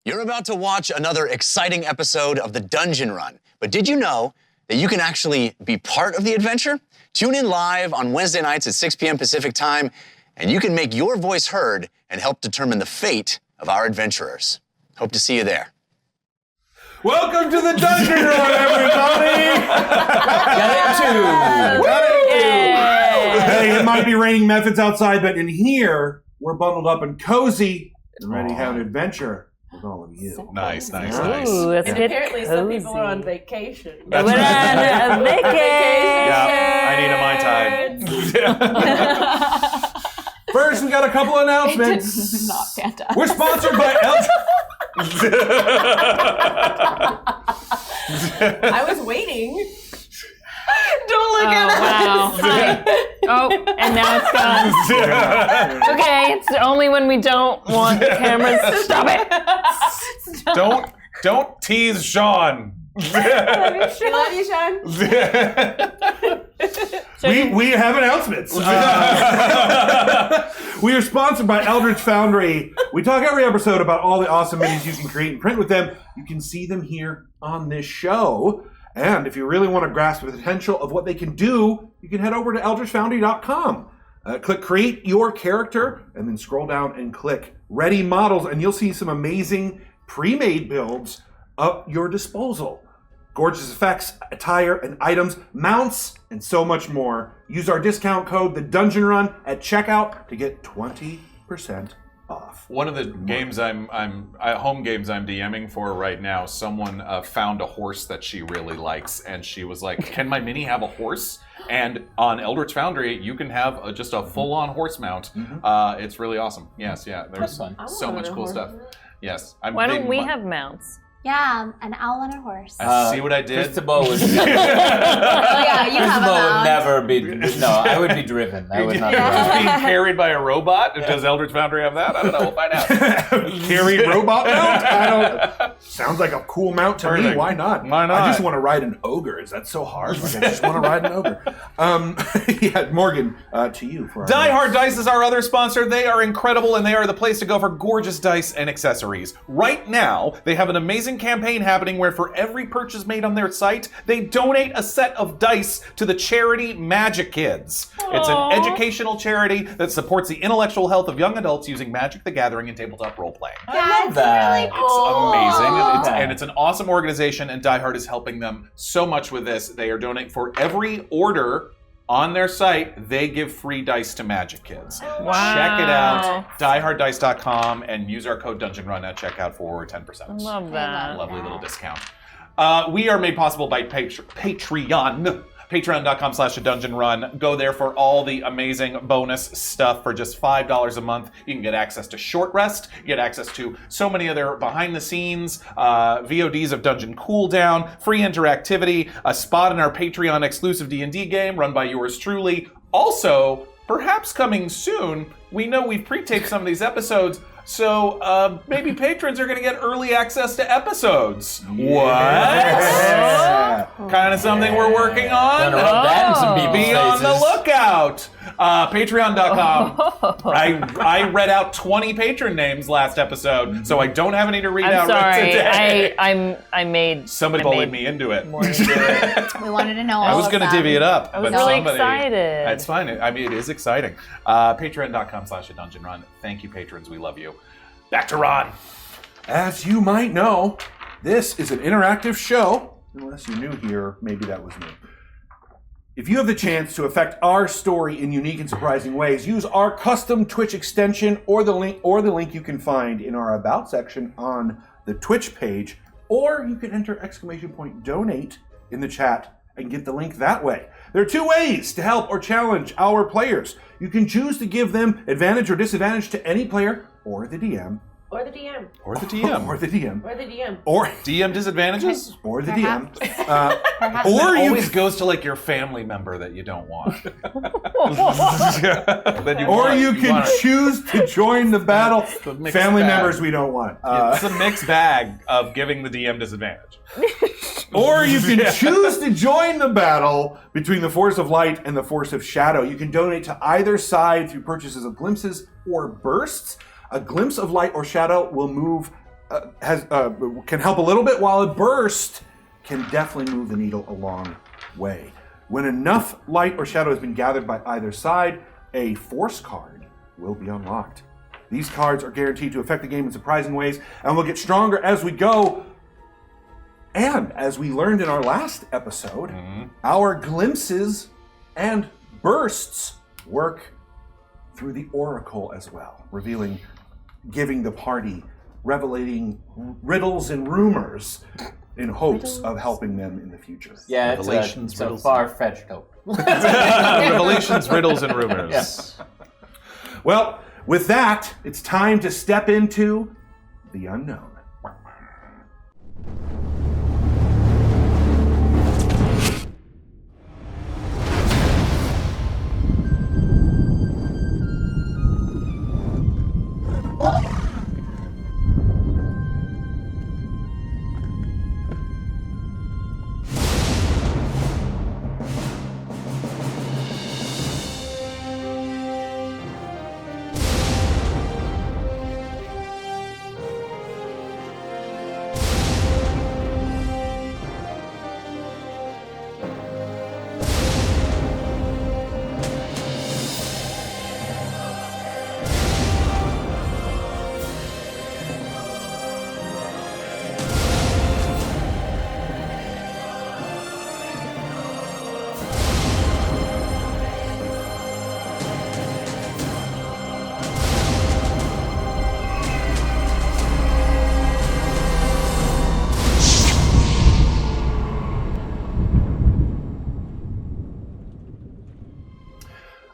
You're about to watch another exciting episode of the Dungeon Run, but did you know that you can actually be part of the adventure? Tune in live on Wednesday nights at 6 p.m. Pacific time, and you can make your voice heard and help determine the fate of our adventurers. Hope to see you there. Welcome to the Dungeon Run, everybody! Got it. Hey, it might be raining methods outside, but in here, we're bundled up and cozy and ready to have an adventure with all of you. Nice. Ooh, let's get apparently cozy. some people are on vacation. We're on a vacation. Yeah, I need a Mai Tai. First, we got a couple announcements. Not fantastic. We're sponsored by I was waiting. Don't look at us. Wow. Oh, and now it's gone. Okay, it's only when we don't want cameras. Stop it. Don't tease Sean. Love you, Sean. We have announcements. We are sponsored by Eldritch Foundry. We talk every episode about all the awesome minis you can create and print with them. You can see them here on this show. And if you really want to grasp the potential of what they can do, you can head over to eldritchfoundry.com. Click Create Your Character, and then scroll down and click Ready Models, and you'll see some amazing pre-made builds at your disposal. Gorgeous effects, attire, and items, mounts, and so much more. Use our discount code, The Dungeon Run, at checkout to get 20% off. One of the games home games I'm DMing for right now, someone found a horse that she really likes, and she was like, "Can my mini have a horse?" And on Eldritch Foundry, you can have just a full-on horse mount. It's really awesome. Yes, yeah. There's so much cool stuff. Yes. Why don't we have mounts? Yeah, an owl and a horse. See what I did? Cristobal would Oh yeah, you have a Cristobal would mount. never be. No, I would be driven. I would not. Just being carried by a robot? Does Eldritch Foundry have that? I don't know. We'll find out. Carry robot mount? I don't. Sounds like a cool mount to me. Perfect. Why not? Why not? I just want to ride an ogre. Is that so hard? Like, I just want to ride an ogre. Yeah, Morgan, to you. For our Die Hard Dice is our other sponsor. They are incredible, and they are the place to go for gorgeous dice and accessories. Right now, they have an amazing campaign happening where for every purchase made on their site, they donate a set of dice to the charity Magic Kids. It's an educational charity that supports the intellectual health of young adults using Magic the Gathering and tabletop role-playing. Yeah, it's really cool. It's amazing, and it's an awesome organization, and Die Hard is helping them so much with this. They are donating for every order on their site, they give free dice to Magic Kids. Wow. Check it out, dieharddice.com, and use our code DungeonRun at checkout for 10%. Love that. Lovely little discount. We are made possible by Patreon. Patreon.com/dungeonrun. Go there for all the amazing bonus stuff for just $5 a month. You can get access to Short Rest, you get access to so many other behind the scenes VODs of Dungeon Cooldown, free interactivity, a spot in our Patreon exclusive D&D game run by yours truly. Also, perhaps coming soon, we know we've pre-taped some of these episodes, so maybe patrons are going to get early access to episodes. Yeah. What? Kind of something we're working on. Gonna rub that in some people's Be on the faces. lookout. Patreon.com. I read out 20 patron names last episode, so I don't have any to read I'm out right sorry. today. I made Somebody bullied me into it. more into it. We wanted to know all I was of going to them. divvy it up. I was but really somebody, excited. It's fine. I mean, it is exciting. Patreon.com/dungeonrun. Thank you, patrons. We love you. Back to Ron. As you might know, this is an interactive show. Unless you're new here, maybe that was new. If you have the chance to affect our story in unique and surprising ways, use our custom Twitch extension or the link you can find in our About section on the Twitch page, or you can enter !donate in the chat and get the link that way. There are two ways to help or challenge our players. You can choose to give them advantage or disadvantage to any player or the DM. Or the DM. Or the DM. Or the DM. Or the DM. Or DM disadvantages? or the Perhaps. DM. Perhaps. Or It you always goes to like your family member that you don't want. Then Or you can choose to join the battle. a mixed Family bag. members we don't want. It's a mixed bag of giving the DM disadvantage. Or you can choose to join the battle between the Force of Light and the Force of Shadow. You can donate to either side through purchases of glimpses or bursts. A glimpse of light or shadow will move can help a little bit, while a burst can definitely move the needle a long way. When enough light or shadow has been gathered by either side, a force card will be unlocked. These cards are guaranteed to affect the game in surprising ways and will get stronger as we go. And as we learned in our last episode, our glimpses and bursts work through the Oracle as well, giving the party revelating riddles and rumors in hopes of helping them in the future. Yeah, Revelations, it's a riddles. far-fetched hope. Revelations, riddles, and rumors. Yes. Well, with that, it's time to step into the unknown.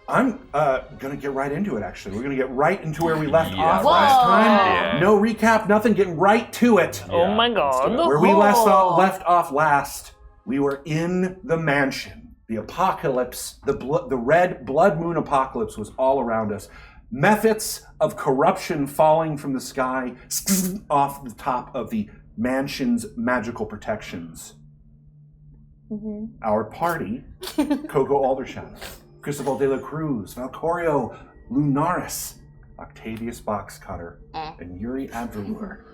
I'm going to get right into it, actually. We're going to get right into where we left off last time. Yeah. No recap, nothing, getting right to it. Oh my god. Where we left off last, we were in the mansion. The apocalypse, the red blood moon apocalypse was all around us. Methods of corruption falling from the sky off the top of the mansion's magical protections. Our party, KoKo Aldershadow, Cristobal de la Cruz, Valcorio, Lunaris, Octavius Boxcutter, and Euri Adverlure.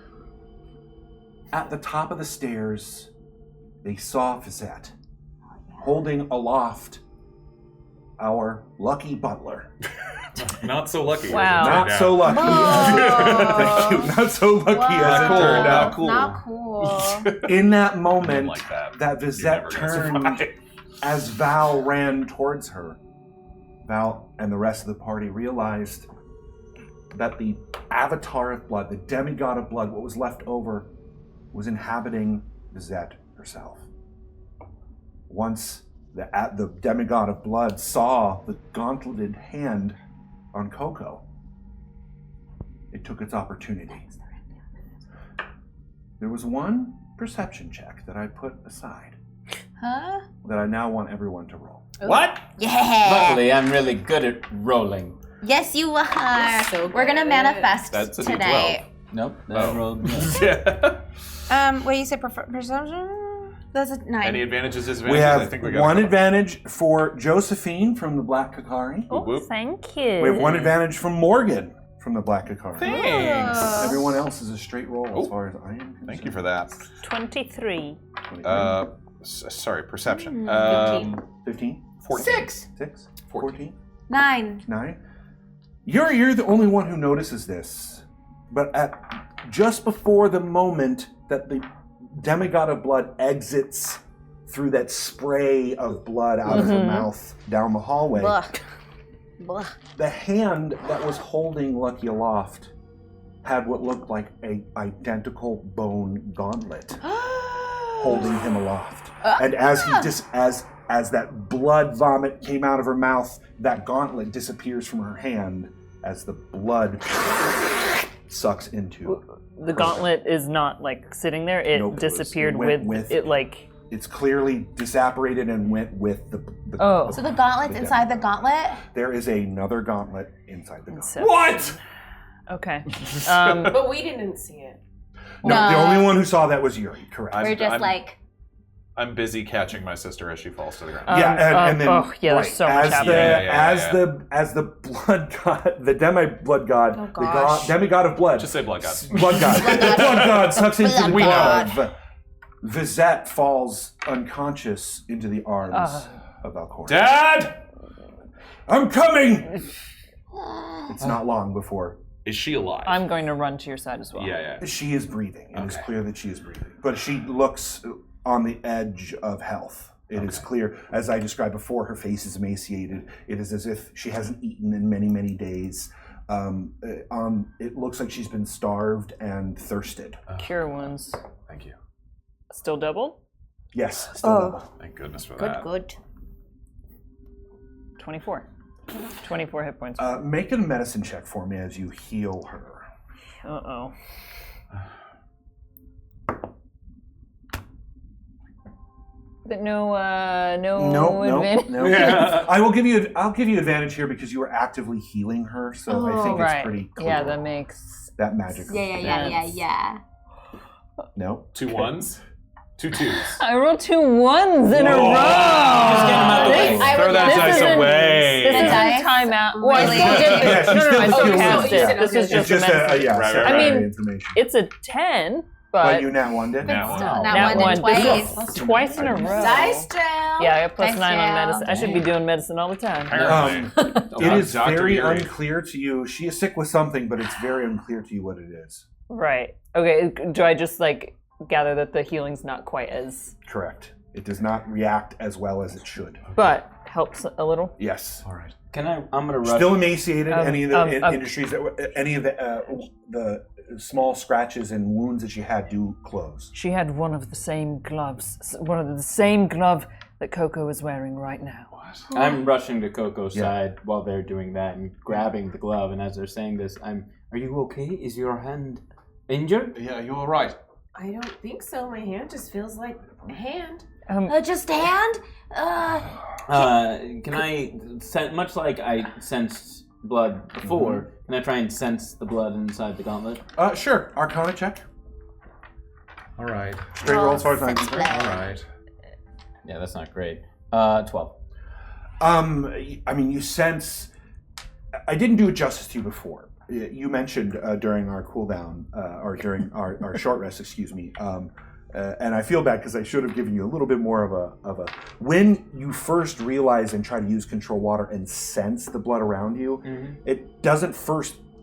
At the top of the stairs, they saw Fizette holding aloft our lucky butler. Not so lucky. Wow. Not so lucky. Thank you. Not so lucky as it turned out. Not cool. In that moment, like that. that You're Fizette never gonna turned survive. as Val ran towards her. Val and the rest of the party realized that the avatar of blood, the demigod of blood, what was left over, was inhabiting Fizette herself. Once the demigod of blood saw the gauntleted hand on KoKo, it took its opportunity. There was one perception check that I put aside Huh? that I now want everyone to roll. What? Yeah. Luckily, I'm really good at rolling. Yes, you are. So We're gonna good. manifest That's a today. Nope, Oh. I rolled. What you say? Perception? That's a 9. Any advantages, We disadvantages? I have think we got one it. advantage for Josephine from the Black Kari. Oh, whoop. thank you. We have one advantage from Morgan from the Black Kari. Thanks. Everyone else is a straight roll as Oh. far as I am concerned. Thank you for that. 23. Sorry, perception. 15? 14. 6? 14? 9. 9? You're the only one who notices this. But just before the moment that the demigod of blood exits through that spray of blood out of her mouth down the hallway, Blah. Blah. the hand that was holding Lucky aloft had what looked like a identical bone gauntlet holding him aloft. And as he as that blood vomit came out of her mouth, that gauntlet disappears from her hand as the blood sucks into. The gauntlet is not like sitting there. It Nope, it was- disappeared it went with with it. Like It's clearly disapparated and went with the Oh. So the gauntlet's inside the gauntlet? There is another gauntlet inside the gauntlet. so- What? Okay. But we didn't see it. No, No. the only one who saw that was Euri, correct. I'm- We're just I'm- like, I'm busy catching my sister as she falls to the ground. And then there's so much happening. As the blood god, the demi-blood god, demigod of blood. Just say blood god. Blood god. The blood god sucks into the Blood blood. Vizette falls unconscious into the arms of Valcorio. Dad! I'm coming! It's not long before. Is she alive? I'm going to run to your side as well. Yeah. She is breathing. It is clear that she is breathing. But she looks on the edge of health. It is clear, as I described before, her face is emaciated. It is as if she hasn't eaten in many, many days. It looks like she's been starved and thirsted. Cure wounds. Thank you. Still doubled? Yes, still double. Thank goodness for that. Good. 24. 24 hit points. Make a medicine check for me as you heal her. Uh-oh. But no advantage. No. I'll give you advantage here because you are actively healing her, so I think it's pretty clear. Yeah, that makes that magic. Yeah. No. 2 1s? 2 2s. I rolled 2 1s in a row. Just get 'em out the way. Throw that dice away. This is a timeout. Well, I still did it. I still cast it. This is just a medicine. I mean, information. it's a 10, But but you nat one did? Nat one twice. This is twice in a row. Dice jail. Yeah, I got plus Dice 9 on jail. medicine. I should be doing medicine all the time. It is Dr. very Euri. unclear to you. She is sick with something, but it's very unclear to you what it is. Right. Okay, do I just gather that the healing's not quite as... Correct. It does not react as well as it should. But helps a little? Yes. All right. I'm gonna rush. Still emaciated. Any of the industries that any of the small scratches and wounds that she had do close. She had one of the same gloves. One of the same glove that KoKo is wearing right now. I'm rushing to KoKo's side while they're doing that and grabbing the glove. And as they're saying this, are you okay? Is your hand injured? Yeah, you're all right. I don't think so. My hand just feels like a hand. Just a hand? Can I, much like I sensed blood before, can I try and sense the blood inside the gauntlet? Sure. Arcana check. All right. Straight roll as far as I'm concerned. All right. Yeah, that's not great. 12. I mean, you sense. I didn't do it justice to you before. You mentioned during our cooldown, or during our short rest, excuse me. And I feel bad because I should have given you a little bit more of a. When you first realize and try to use control water and sense the blood around you, it doesn't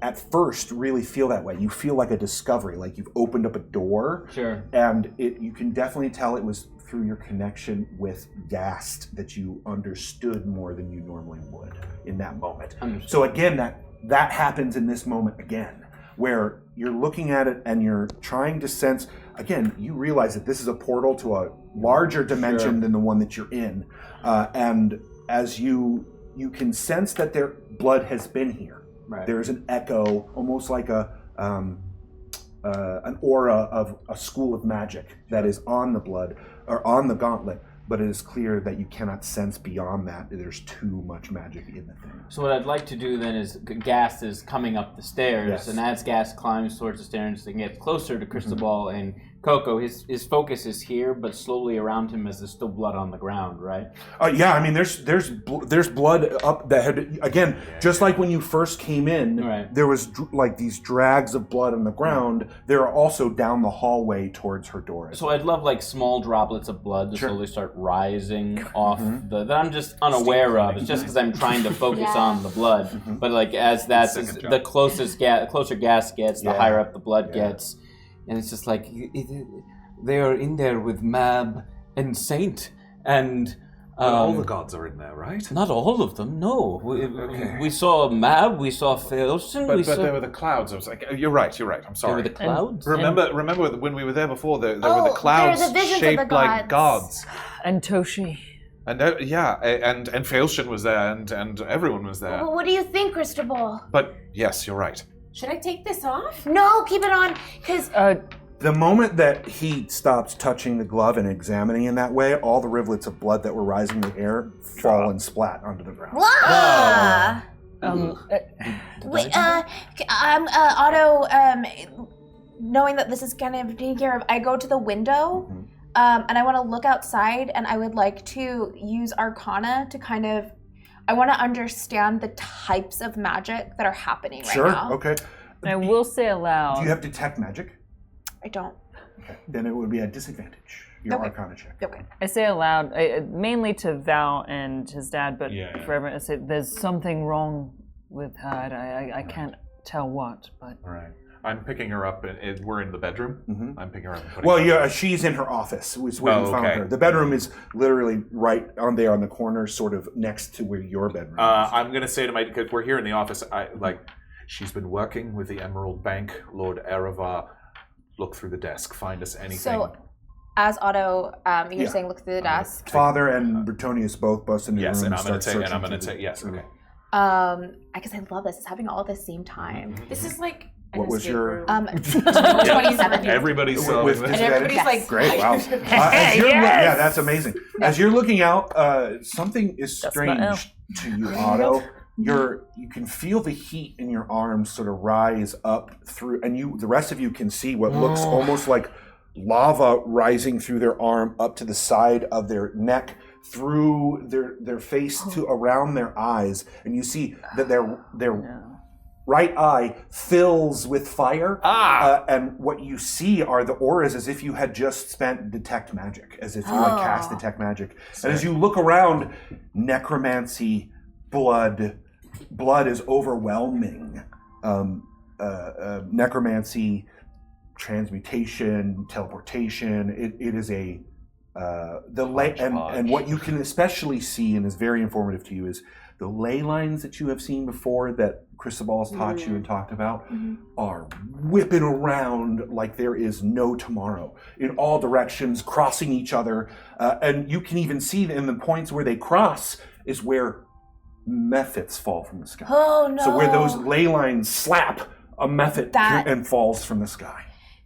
at first really feel that way. You feel like a discovery, like you've opened up a door. Sure. And you can definitely tell it was through your connection with Gast that you understood more than you normally would in that moment. Understood. So again, that happens in this moment again, where you're looking at it and you're trying to sense. Again, you realize that this is a portal to a larger dimension than the one that you're in, and as you can sense that their blood has been here. Right. There's an echo, almost like an aura of a school of magic that is on the blood or on the gauntlet. But it is clear that you cannot sense beyond that. There's too much magic in the thing. So what I'd like to do then is, Gast is coming up the stairs, and as Gast climbs towards the stairs and gets closer to Cristobal and KoKo, his focus is here, but slowly around him as there's still blood on the ground, right? Yeah, I mean, there's blood up that had, again, just like when you first came in, there was these drags of blood on the ground. There are also down the hallway towards her door. So I'd love small droplets of blood to slowly start rising off that I'm just unaware of. It's just because I'm trying to focus on the blood. But as the closer Gas gets, the higher up the blood gets. And it's just they are in there with Mab and Saint, and all the gods are in there, right? Not all of them, no. We saw Mab, we saw Failson, but there were the clouds. I was like, you're right. I'm sorry. There were the clouds. Remember when we were there before? There were the clouds shaped like gods. And Toshi. And and Failson was there, and everyone was there. Well, what do you think, Cristobal? But yes, you're right. Should I take this off? No, keep it on, because... The moment that he stops touching the glove and examining in that way, all the rivulets of blood that were rising in the air fall and splat onto the ground. Wait, Otto, knowing that this is kind of taken care of, I go to the window And I want to look outside, and I would like to use Arcana to kind of, I want to understand the types of magic that are happening right now. Sure, okay. I will say aloud. Do you have detect magic? I don't. Okay. Then it would be at disadvantage. Your Arcana check. Okay. I say aloud, mainly to Val and his dad, but for everyone, I say there's something wrong with her. I can't tell what, but. All right. I'm picking her up, and we're in the bedroom. Mm-hmm. I'm picking her up and putting her up. She's in her office. Was where you found her. The bedroom is literally right on there on the corner, sort of next to where your bedroom is. I'm going to say to my, because we're here in the office, she's been working with the Emerald Bank, Lord Erevar. Look through the desk, find us anything. So, as Otto, you're saying look through the desk. Father and Bretonius both bust into the room. Yes, and and I'm going to start take, searching yes, through okay. I guess I love this. It's happening all at the same time. This is like an What was escape your- room. 27. Everybody's With and disadvantage? everybody's like, Great, wow. As you're yeah, that's amazing. As you're looking out, something is strange to you, Otto. You can feel the heat in your arms sort of rise up through, and the rest of you can see what looks almost like lava rising through their arm up to the side of their neck, through their face to around their eyes, and you see that their right eye fills with fire. And what you see are the auras as if you had just spent detect magic, as if you had cast detect magic. And as you look around, necromancy, blood is overwhelming. Necromancy, transmutation, teleportation. It is a and what you can especially see, and is very informative to you, is the ley lines that you have seen before that Cristobal has taught you and talked about are whipping around like there is no tomorrow in all directions, crossing each other, and you can even see in the points where they cross is where mephits fall from the sky. Oh no! So where those ley lines slap, a mephit and falls from the sky.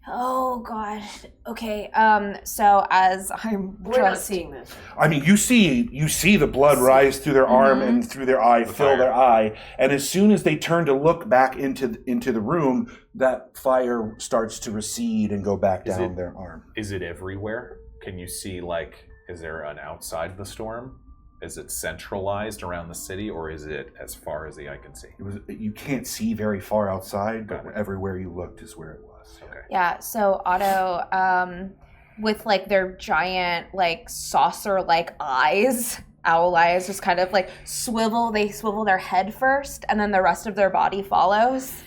Oh god. Okay. So as we're not seeing this. I mean, you see the blood rise through their arm and through their eye, fill their eye, and as soon as they turn to look back into the room, that fire starts to recede and go back down their arm. Is it everywhere? Can you see, is there an outside the storm? Is it centralized around the city, or is it as far as the eye can see? You can't see very far outside, but everywhere you looked is where it was. Okay. Yeah, so Otto, with their giant saucer-like eyes, owl eyes, just kind of swivel. They swivel their head first, and then the rest of their body follows.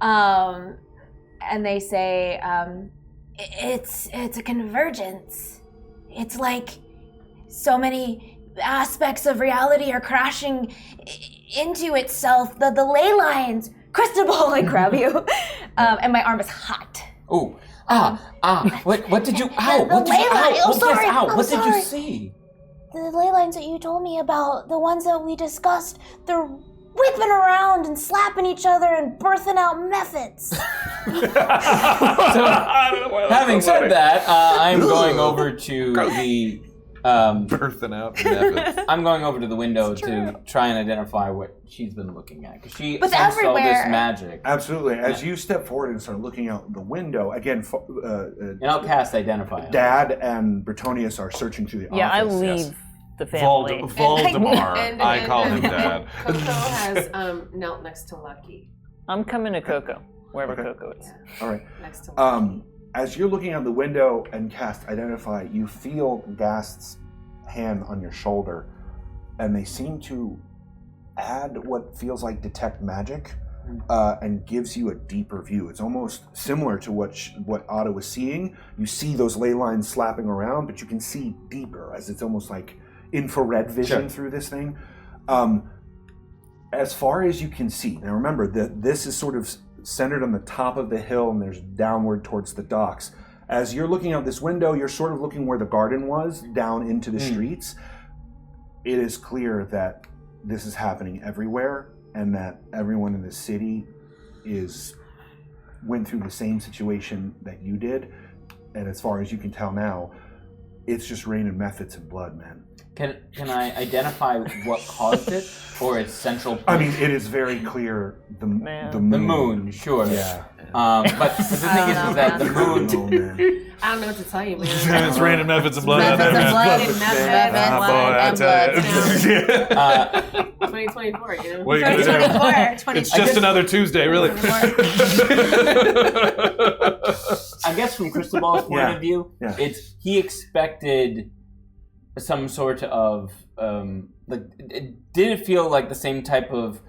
And they say, "It's a convergence. It's like so many aspects of reality are crashing into itself. The ley lines." Cristobal, I grab you, and my arm is hot. Oh, what did you? Ow! The ley line. Oh, sorry. What did you see? The ley lines that you told me about, the ones that we discussed, they're whipping around and slapping each other and birthing out mephits. So, having said that, I'm going over to the. Birthing out methods. I'm going over to the window to try and identify what she's been looking at, because she But sensed all this everywhere. magic. Absolutely. As you step forward and start looking out the window, again, And I'll cast Identify. Dad and Bretonius are searching through the office. Yeah, I leave the family. Voldemar. And I call him Dad. KoKo has knelt next to Lucky. I'm coming to KoKo, wherever Okay. KoKo is. All right. Next to Lucky. As you're looking out the window and cast Identify, you feel Gast's hand on your shoulder, and they seem to add what feels like detect magic, and gives you a deeper view. It's almost similar to what Otto was seeing. You see those ley lines slapping around, but you can see deeper, as it's almost like infrared vision through this thing. As far as you can see, now remember that this is sort of centered on the top of the hill, and there's downward towards the docks. As you're looking out this window, you're sort of looking where the garden was, down into the streets. It is clear that this is happening everywhere, and that everyone in the city went through the same situation that you did. And as far as you can tell now, it's just raining mephits and blood, man. Can I identify what caused it, or its central point? I mean, it is very clear the moon. The moon, sure. Yeah. But the thing is that the moon. I don't know what to tell you, man. It's random methods of blood. Methods of blood. Methods, and blood. 2024, you know? What are you gonna do? 2024. It's just another Tuesday, really. I guess from Cristobal's point of view, he expected some sort of did it feel like the same type of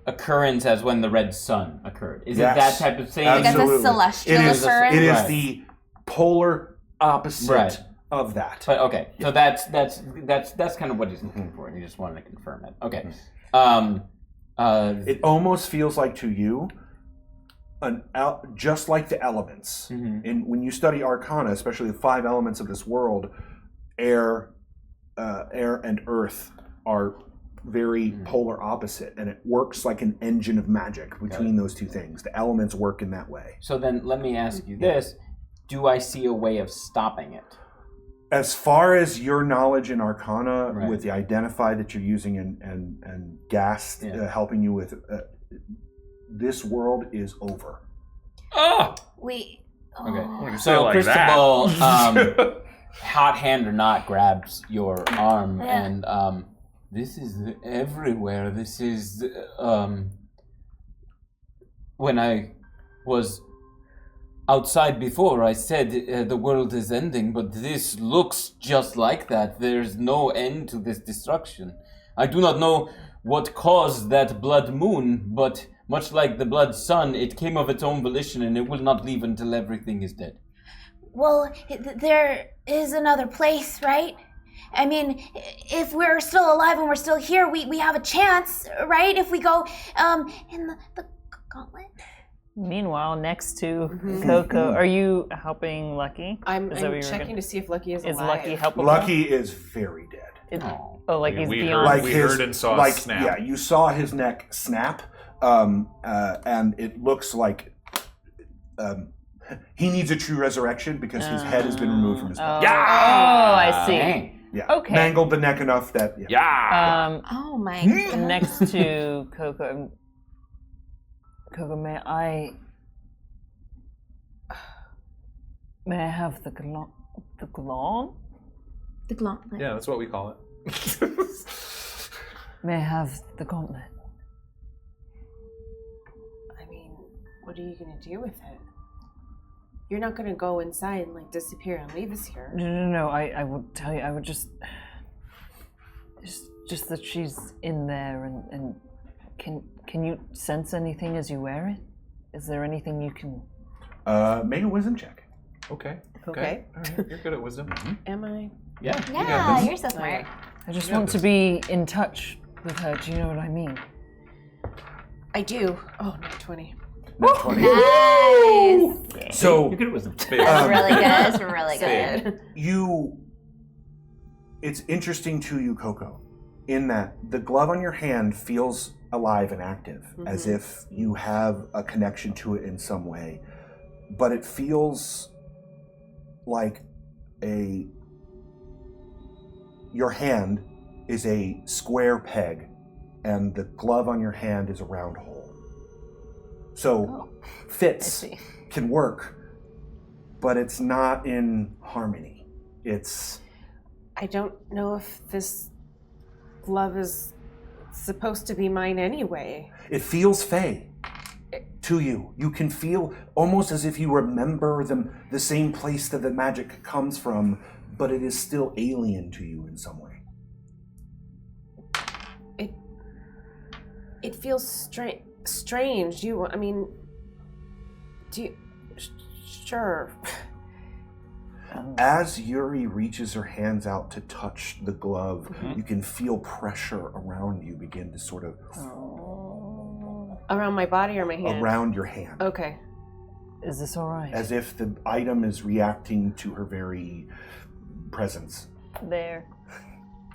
occurrence as when the red sun occurred? Is it that type of thing? Like it's a celestial occurrence? It is the polar opposite of that. But okay, so that's kind of what he's looking for, and he just wanted to confirm it. Okay. It almost feels like to you, just like the elements. When you study Arcana, especially the 5 elements of this world, air and earth are very polar opposite, and it works like an engine of magic between those two things. The elements work in that way. So then let me ask you this. Do I see a way of stopping it? As far as your knowledge in Arcana, with the Identify that you're using and Gas helping you with, this world is over. Oh! Okay. So like Cristobal, hot hand or not, grabs your arm and this is everywhere. This is when I was outside before, I said the world is ending, but this looks just like that. There's no end to this destruction. I do not know what caused that blood moon, but much like the blood sun, it came of its own volition and it will not leave until everything is dead. Well, there is another place, right? I mean, if we're still alive and we're still here, we have a chance, right? If we go in the Gauntlet. Meanwhile, next to KoKo, are you helping Lucky? I'm checking to see if Lucky is alive. Is Lucky helpful? Lucky is very dead. Like he's we beyond. heard and saw a snap. Yeah, you saw his neck snap, and it looks like he needs a true resurrection because his head has been removed from his body. I see. Dang. Yeah. Okay. Mangled the neck enough that. Oh my god. Next to KoKo, may I have the Gauntlet? The Gauntlet. Yeah, that's what we call it. May I have the Gauntlet? I mean, what are you gonna do with it? You're not gonna go inside and like disappear and leave us here. No. I would tell you. I would just that she's in there, and can you sense anything as you wear it? Is there anything you can? Make a wisdom check. Okay. Okay. All right. You're good at wisdom. Am I? Yeah, you're so smart. I just want to be in touch with her. Do you know what I mean? I do. Oh, not 20. Not 20. Nice. So You're good at wisdom. That's really good. That's really good. It's interesting to you, KoKo, in that the glove on your hand feels alive and active, as if you have a connection to it in some way, but it feels like your hand is a square peg and the glove on your hand is a round hole. So fits can work, but it's not in harmony. I don't know if this glove is supposed to be mine anyway. It feels fey to you. You can feel almost as if you remember the same place that the magic comes from, but it is still alien to you in some way. It feels strange. Sure. As Euri reaches her hands out to touch the glove, you can feel pressure around you begin to sort of... Around my body or my hand? Around your hand. Okay. Is this all right? As if the item is reacting to her very presence. There.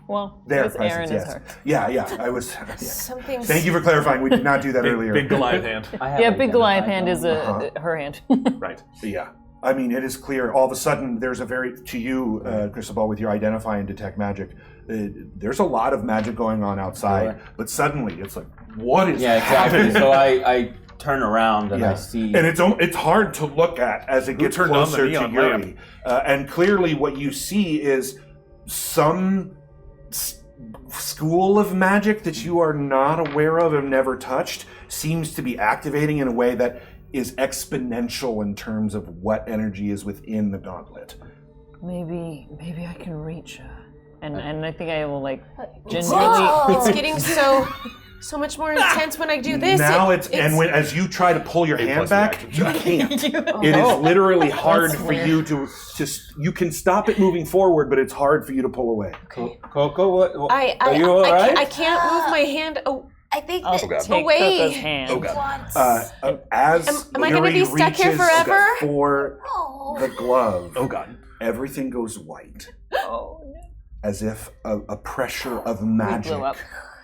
Well, Their it's presence, Aeron yes. is her. Yeah. I was... Something. Thank you for clarifying. We did not do that earlier. Big Goliath hand. Big Goliath hand is her hand. Right. Yeah. I mean, it is clear. All of a sudden, there's a to you, Cristobal, with your Identify and Detect Magic, there's a lot of magic going on outside, but suddenly it's like, what is happening? So I turn around and I see. And it's hard to look at as it gets closer to Euri. And clearly what you see is some school of magic that you are not aware of and never touched seems to be activating in a way that is exponential in terms of what energy is within the gauntlet. Maybe I can reach her. And I think I will It's gingerly. getting so much more intense when I do this. Now as you try to pull your hand back, you can't. It is literally hard for you to you can stop it moving forward, but it's hard for you to pull away. KoKo, are you all right? I can't move my hand. I think I'll that take away. KoKo's hand. As am I going to be Euri stuck here reaches forever? for the glove, God. everything goes white, Oh, no. as if a pressure of blew magic up.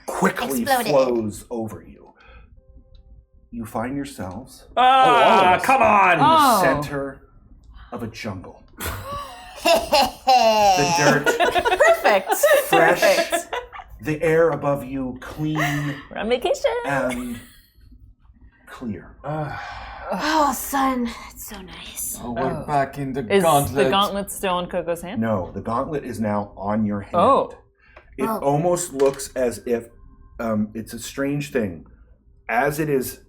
quickly Exploded. flows over you. You find yourselves Come on! in the center of a jungle. The dirt Perfect. fresh, the air above you clean We're on vacation. and clear. Oh, son, that's so nice. Oh, we're back in the Is gauntlet. the gauntlet still on KoKo's hand? No, the gauntlet is now on your hand. Oh. It almost looks as if it's a strange thing. As it is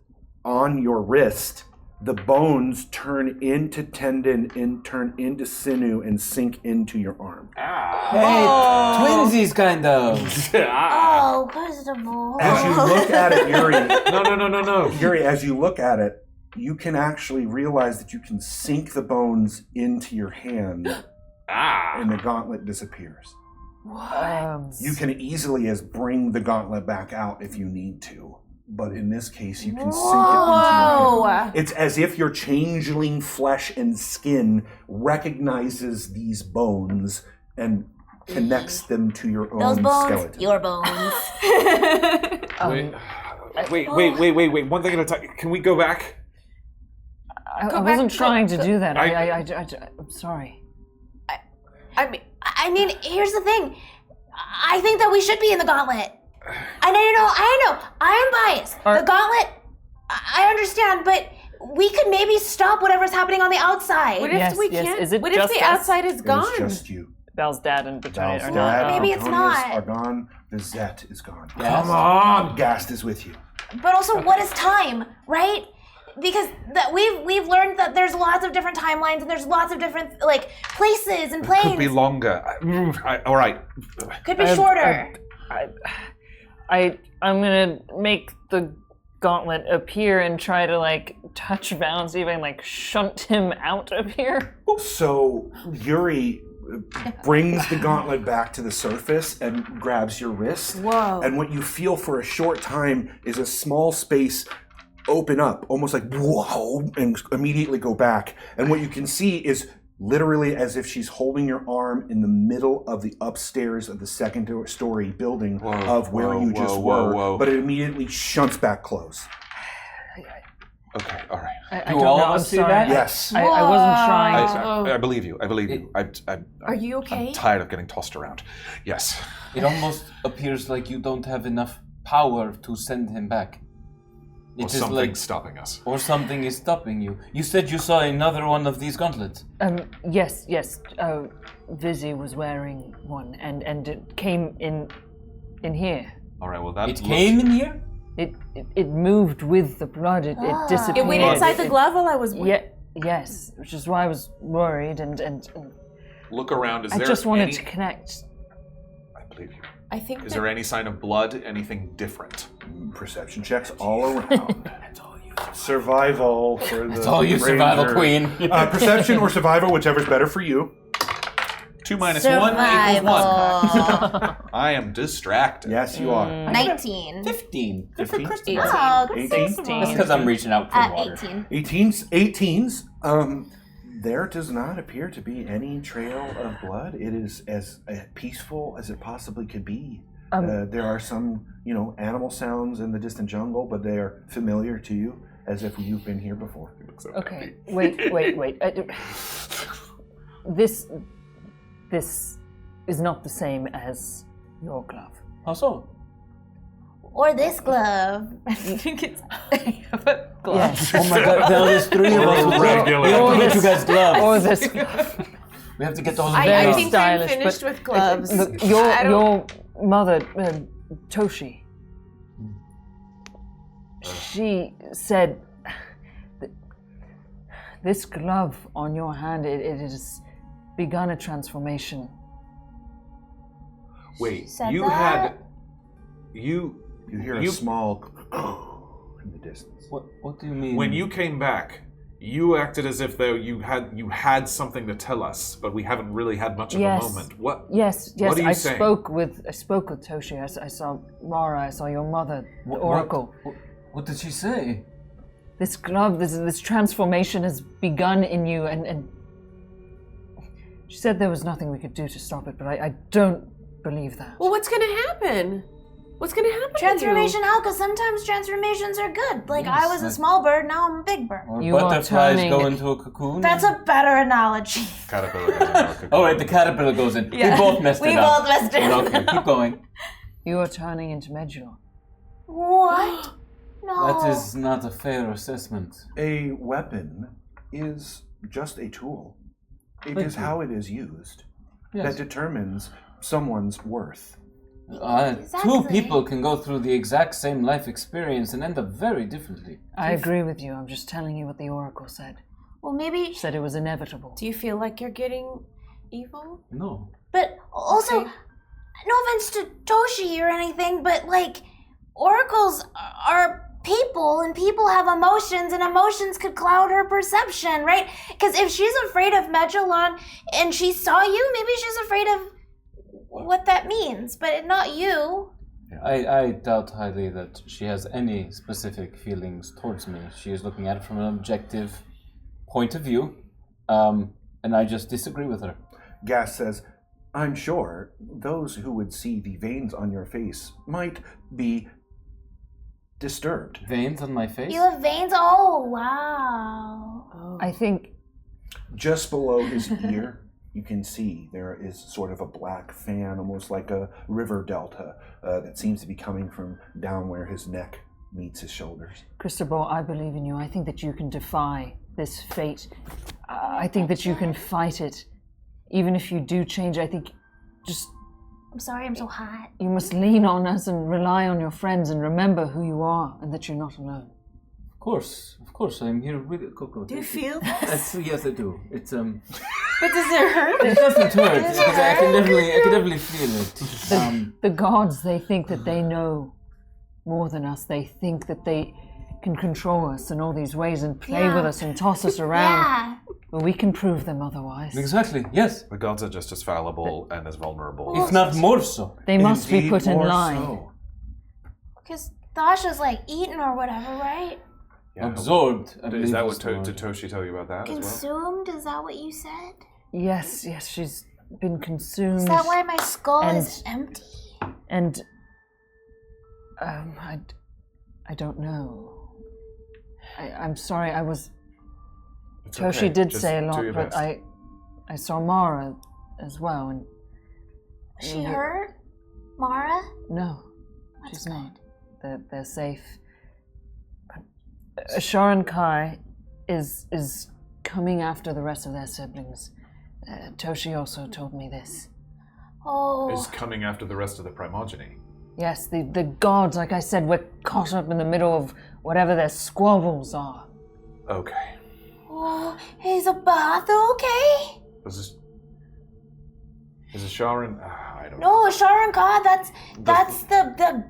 on your wrist, the bones turn into tendon and turn into sinew and sink into your arm. Hey, twinsies, kind of. Oh, Cristobal. As you look at it, Euri, No. Euri, as you look at it, you can actually realize that you can sink the bones into your hand, and the gauntlet disappears. You can easily bring the gauntlet back out if you need to, but in this case, you can sink it into your hand. It's as if your changeling flesh and skin recognizes these bones and connects them to your own Those bones, skeleton. your bones. Wait. One thing at a time. Can we go back? I wasn't trying to do that. I'm sorry. I mean, here's the thing. I think that we should be in the gauntlet. I know. I am biased. The gauntlet, I understand, but we could maybe stop whatever's happening on the outside. What if we can't? Is it what if just the us? outside is gone? It's just you. Val's dad and Betonia Val's are dad, not. Maybe it's Antonius not. are gone. The Zet is gone. Yes. Come on, Gast is with you. But also, what is time, right? Because we've learned that there's lots of different timelines and there's lots of different places and planes. Could be longer. All right. Could be shorter. I'm gonna make the gauntlet appear and try to touch Val and see if I can shunt him out of here. So Euri brings the gauntlet back to the surface and grabs your wrist. Whoa. And what you feel for a short time is a small space open up, almost like whoa, and immediately go back. And what you can see is literally as if she's holding your arm in the middle of the upstairs of the second-story building of where you just were. But it immediately shunts back close. Okay, all right. I Do don't all know. of I'm us see sorry. that? Yes. I wasn't trying to. I believe you. Are you okay? I'm tired of getting tossed around. Yes. It almost appears like you don't have enough power to send him back. Or It is something's stopping us. Or something is stopping you. You said you saw another one of these gauntlets. Yes. Vizzy was wearing one, and it came in here. All right. Well, that It came in here? It moved with the blood. It disappeared. It went inside the glove while I was. Yes, which is why I was worried and Look around. Is I there just wanted any... to connect. I believe you. I think. Is there any sign of blood? Anything different? Perception checks all around. Survival for the It's all you, survival queen. Perception or survival, whichever's better for you. 2 minus 1 equals 1. Survival. I am distracted. Yes, you are. 19. 15. 15? Oh, 18? That's because I'm reaching out for water. 18. 18s. There does not appear to be any trail of blood. It is as peaceful as it possibly could be. There are some, animal sounds in the distant jungle, but they are familiar to you, as if you've been here before. Okay, wait. This is not the same as your glove. How so? Or this glove. I think it's Yes. Oh my god, there's 3 of us. Regular. We have to get you guys gloves. Or this. We have to get those I gloves. think stylish, I'm finished but- with gloves. Look, I don't- your mother, Toshi, she said that this glove on your hand, it has begun a transformation. Wait, said you that? had you You hear a small in the distance. What do you mean? when you came back. You acted as if though you had something to tell us, but we haven't really had much of Yes. a moment. What? Yes, What are you I saying? spoke with Toshi. I saw Mara. I saw your mother, the Oracle. What did she say? This glove, this transformation has begun in you, and she said there was nothing we could do to stop it, but I don't believe that. Well, what's gonna happen? What's gonna happen? Transformation how? Because sometimes transformations are good. Like I was a small bird, now I'm a big bird. Or You are butterflies turning- go into a cocoon? That's a better analogy. Caterpillar goes into a cocoon. Oh, right, the caterpillar goes in. Yeah. We both messed We it up. both messed it up. Okay, keep going. You are turning into Medulon. What? No. That is not a fair assessment. A weapon is just a tool. It Thank is you. how it is used Yes. that determines someone's worth. Two Exactly. people can go through the exact same life experience and end up very differently. I agree with you. I'm just telling you what the Oracle said. Well, maybe. She said it was inevitable. Do you feel like you're getting evil? No. But also, Okay. no offense to Toshi or anything, but like, oracles are people, and people have emotions, and emotions could cloud her perception, right? Because if she's afraid of Medulon and she saw you, maybe she's afraid of what that means, but not you. I doubt highly that she has any specific feelings towards me. She is looking at it from an objective point of view, and I just disagree with her. Gas says, I'm sure those who would see the veins on your face might be disturbed. Veins on my face? You have veins? Oh, wow. I think Just below his ear, you can see there is sort of a black fan, almost like a river delta, that seems to be coming from down where his neck meets his shoulders. Cristobal, I believe in you. I think that you can defy this fate. I think that you can fight it. Even if you do change, I think just I'm sorry I'm so hot. you must lean on us and rely on your friends and remember who you are and that you're not alone. Of course, I'm here with KoKo. Do you feel Yes, I do. It's But does it hurt? It doesn't hurt because I can definitely feel it. The gods, they think that they know more than us. They think that they can control us in all these ways and play with us and toss us around. Yeah. But we can prove them otherwise. Exactly. Yes. The gods are just as fallible and as vulnerable. If not more so. They must be Indeed, put in more line. so. Because Dasha's like eaten or whatever, right? Yeah. Absorbed. I Is believe that is what the word. did Toshi tell you about that as well? Consumed? Is that what you said? Yes, she's been consumed. Is that why my skull And- is empty? And I don't know. I'm sorry. I was. It's Toshi okay. did Just say a do lot, your but best. I saw Mara as well, and She hurt? Mara? no, That's she's not. They're safe. Sharon Kai is coming after the rest of their siblings. Toshi also told me this. Oh. Is coming after the rest of the primogeny. Yes, the gods, like I said, we're caught up in the middle of whatever their squabbles are. Okay. Oh, is Abatha okay? Is it Sharon? I don't know. No, Sharon God, that's the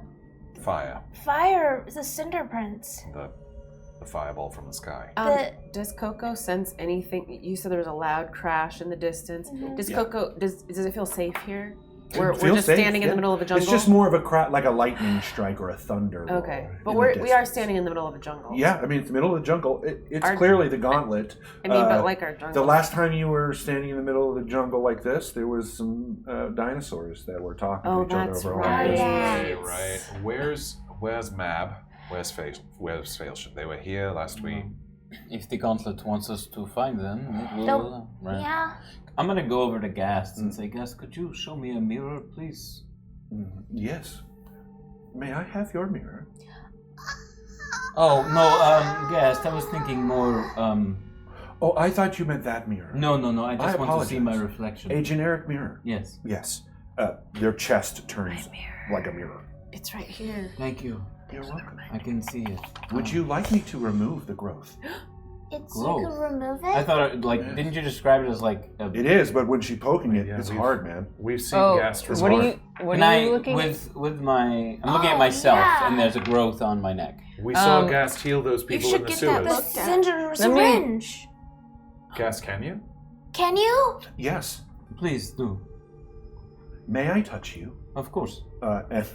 Fire. fire, the cinder prince. The fireball from the sky. Does KoKo sense anything? You said there was a loud crash in the distance. Does KoKo does it feel safe here? We're Feel just safe, standing in yeah. the middle of a jungle. It's just more of a like a lightning strike or a thunder. Okay, roar but in the we are distance. standing in the middle of a jungle. Yeah, I mean, it's the middle of the jungle. It's Our- clearly the Gauntlet. I mean, but like our jungle. The last time you were standing in the middle of the jungle like this, there was some dinosaurs that were talking Oh, to each other that's over right. all this. Yeah. Right. Where's Mab? Where's Failship? They were here last week. If the Gauntlet wants us to find them, it will. Nope. Right. Yeah. I'm gonna go over to Gast and say, Gast, could you show me a mirror, please? Yes. May I have your mirror? Oh, no, Guest, I was thinking more, Oh, I thought you meant that mirror. No, I just want to see my apologize. reflection. A generic mirror. Yes. Yes. Their chest turns like a mirror. It's right here. Thank you. You're welcome. I can see it. Would you like me to remove the growth? It's Growth. you can remove it. I thought, didn't you describe it as like a... It is, but when she's poking it, Yeah, it's we've- hard, man. We've seen Oh, gas from what are our- you? What Can are I, you looking? with my... I'm looking at myself, yeah. and there's a growth on my neck. We saw Um, Gas heal those You people in should the get that sewers. looked at. Syringe. Gas, can you? Can you? Yes. Please do. May I touch you? Of course. And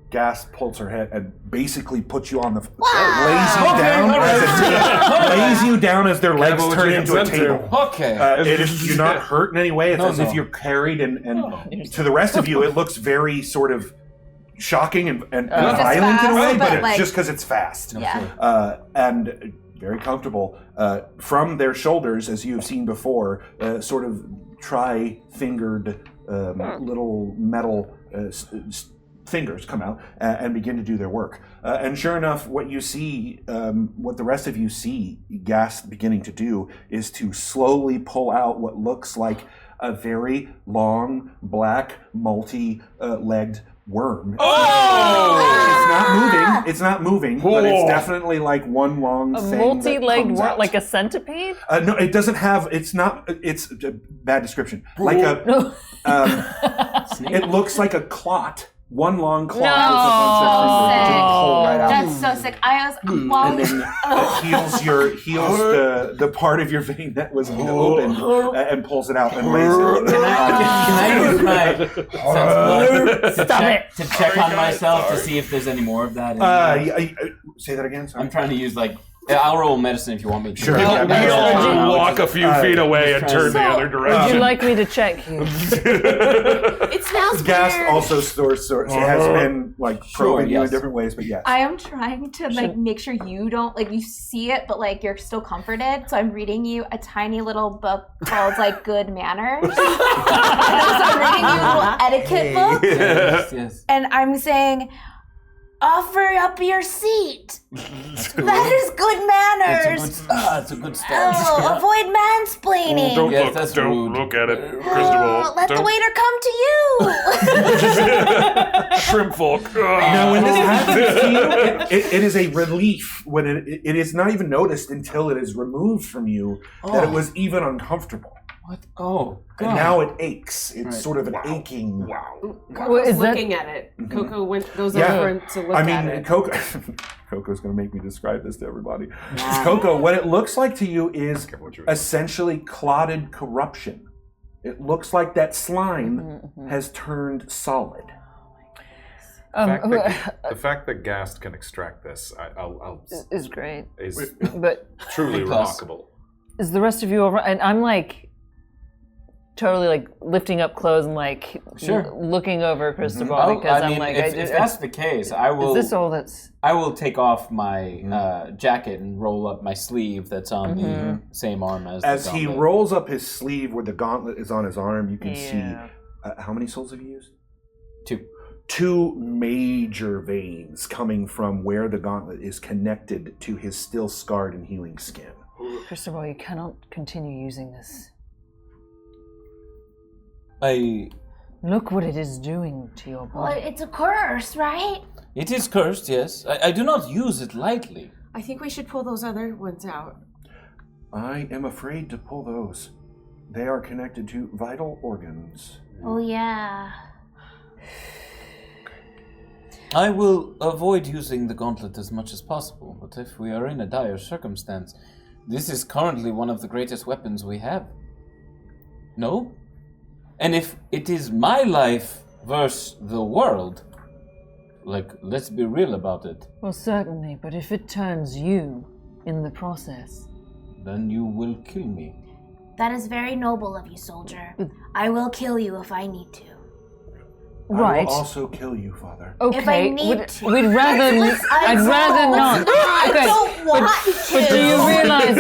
Gas pulls her head and basically puts you on the Wow. lays you down as their legs Careful what turn you into a consent to. table. Okay. You're not hurt in any way. It's No, as if no. you're carried, and to the rest of you, it looks very sort of shocking and violent in a way, fast, but but it's like- just because it's fast. Yeah. And very comfortable. From their shoulders, as you have seen before, sort of tri-fingered little metal fingers come out and begin to do their work. And sure enough, what you see, what the rest of you see Gas beginning to do is to slowly pull out what looks like a very long, black, multi-legged worm. It's not moving, but it's definitely like one long A thing. multi-legged comes worm, out. like a centipede? No, it doesn't have. It's not. It's a bad description. Like a. It looks like a clot. One long clot with a bunch of fingers that you pull right out. That's so sick. I was And then it heals the part of your vein that was open and pulls it out and lays it. Can I use my Stop it. to check on myself to see if there's any more of that? In Say that again. Sorry. I'm trying to use I'll roll medicine if you want me to. Sure. We all walk a few feet away and turn the other Would you direction. like me to check you? It smells Gas weird. also has been like probing you in yes. different ways, but yes. I am trying to make sure you don't you see it, but you're still comforted. So I'm reading you a tiny little book called Good Manners. So I'm reading you a little etiquette book, Yes. and I'm saying, offer up your seat. That is good manners. It's a good start. Oh, avoid mansplaining. Don't Yes, that's rude. look at it, Oh, Cristobal. let the waiter come to you. Shrimp folk. Now, when this happens to you, it is a relief when it is not even noticed until it is removed from you that it was even uncomfortable. What? Oh, God. And now it aches. It's Right. sort of an aching. Wow. Coco's is that- looking at it. Coco goes Yeah. over to look I at mean, it. Coco's going to make me describe this to everybody. Coco, what it looks like to you is essentially clotted corruption. It looks like that slime has turned solid. The fact that Gast can extract this, Is great. is But truly Plus. remarkable. is the rest of you alright? And I'm totally lifting up clothes and Sure. looking over Cristobal because I'm if that's the case, I will. is this all that's? I will take off my jacket and roll up my sleeve that's on the same arm as. As the he gauntlet. rolls up his sleeve where the gauntlet is on his arm, you can Yeah. see how many souls have you used? 2. 2 major veins coming from where the gauntlet is connected to his still scarred and healing skin. Cristobal, you cannot continue using this. Look what it is doing to your Well, body. it's a curse, right? It is cursed, yes. I do not use it lightly. I think we should pull those other ones out. I am afraid to pull those. They are connected to vital organs. Oh yeah. I will avoid using the gauntlet as much as possible, but if we are in a dire circumstance, this is currently one of the greatest weapons we have. No? And if it is my life versus the world, let's be real about it, Well, certainly, but if it turns you in the process, then you will kill me. That is very noble of you, soldier. I will kill you if I need to. I right? will also kill you, Father. Okay, If I need to. we'd rather. I'd rather not. I Okay, don't want to. but do you realize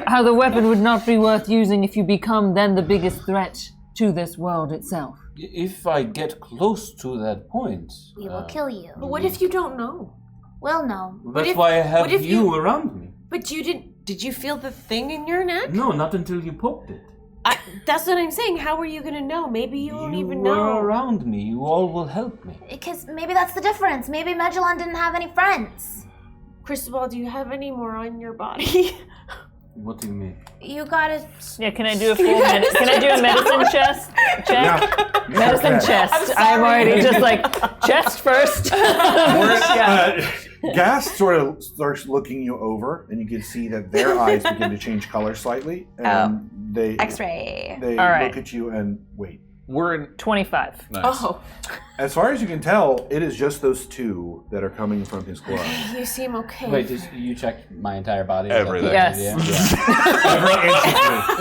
how the weapon would not be worth using if you become then the biggest threat to this world itself? If I get close to that point, We will kill you. But what if you don't know? We'll know. that's why I have if you around me. But you did you feel the thing in your neck? No, not until you poked it. That's what I'm saying. How are you going to know? Maybe you won't even You know. were around me. You all will help me. Because maybe that's the difference. Maybe Magellan didn't have any friends. Cristobal, do you have any more on your body? What do you mean? You gotta. Yeah, can I do a full can I do a medicine chest check? Yeah. Medicine chest. I'm already just like chest first. Gas sort of starts looking you over, and you can see that their eyes begin to change color slightly, and they X-ray. They All right. look at you and wait. We're in. 25. Nice. Oh, As far as you can tell, it is just those two that are coming from his glove. you seem okay. Wait, you checked my entire body? Is that Everything. the Yes. idea?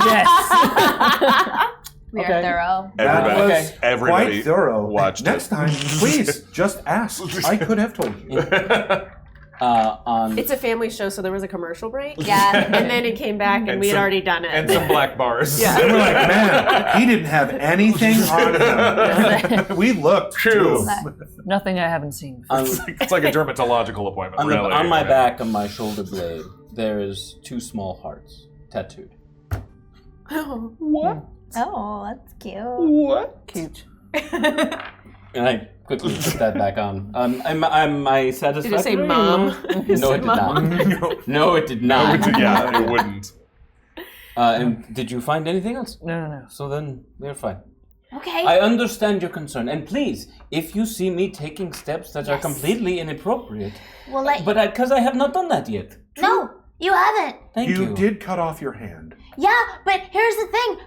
Yes. We Okay. are thorough. That Everybody, was everybody quite thorough. watched Next it. time, please just ask. I could have told you. It's a family show, so there was a commercial break. Yeah. And then it came back, and, And we had some- already done it. and some black bars. Yeah. And we're like, man, he didn't have anything on him. We looked too. Nothing I haven't seen before. It's like a dermatological appointment, On, really. on my back, on my shoulder blade, there is 2 small hearts tattooed. What? Oh, that's cute. What? Cute. And I quickly put that back on. Am I satisfied? Did it say mom? No, it did not. No, it did not. Yeah, it wouldn't. And did you find anything else? No. So then we're fine. Okay. I understand your concern, and please, if you see me taking steps that are completely inappropriate, We'll let you. but because I have not done that yet. No, you haven't. Thank you. You did cut off your hand. Yeah, but here's the thing.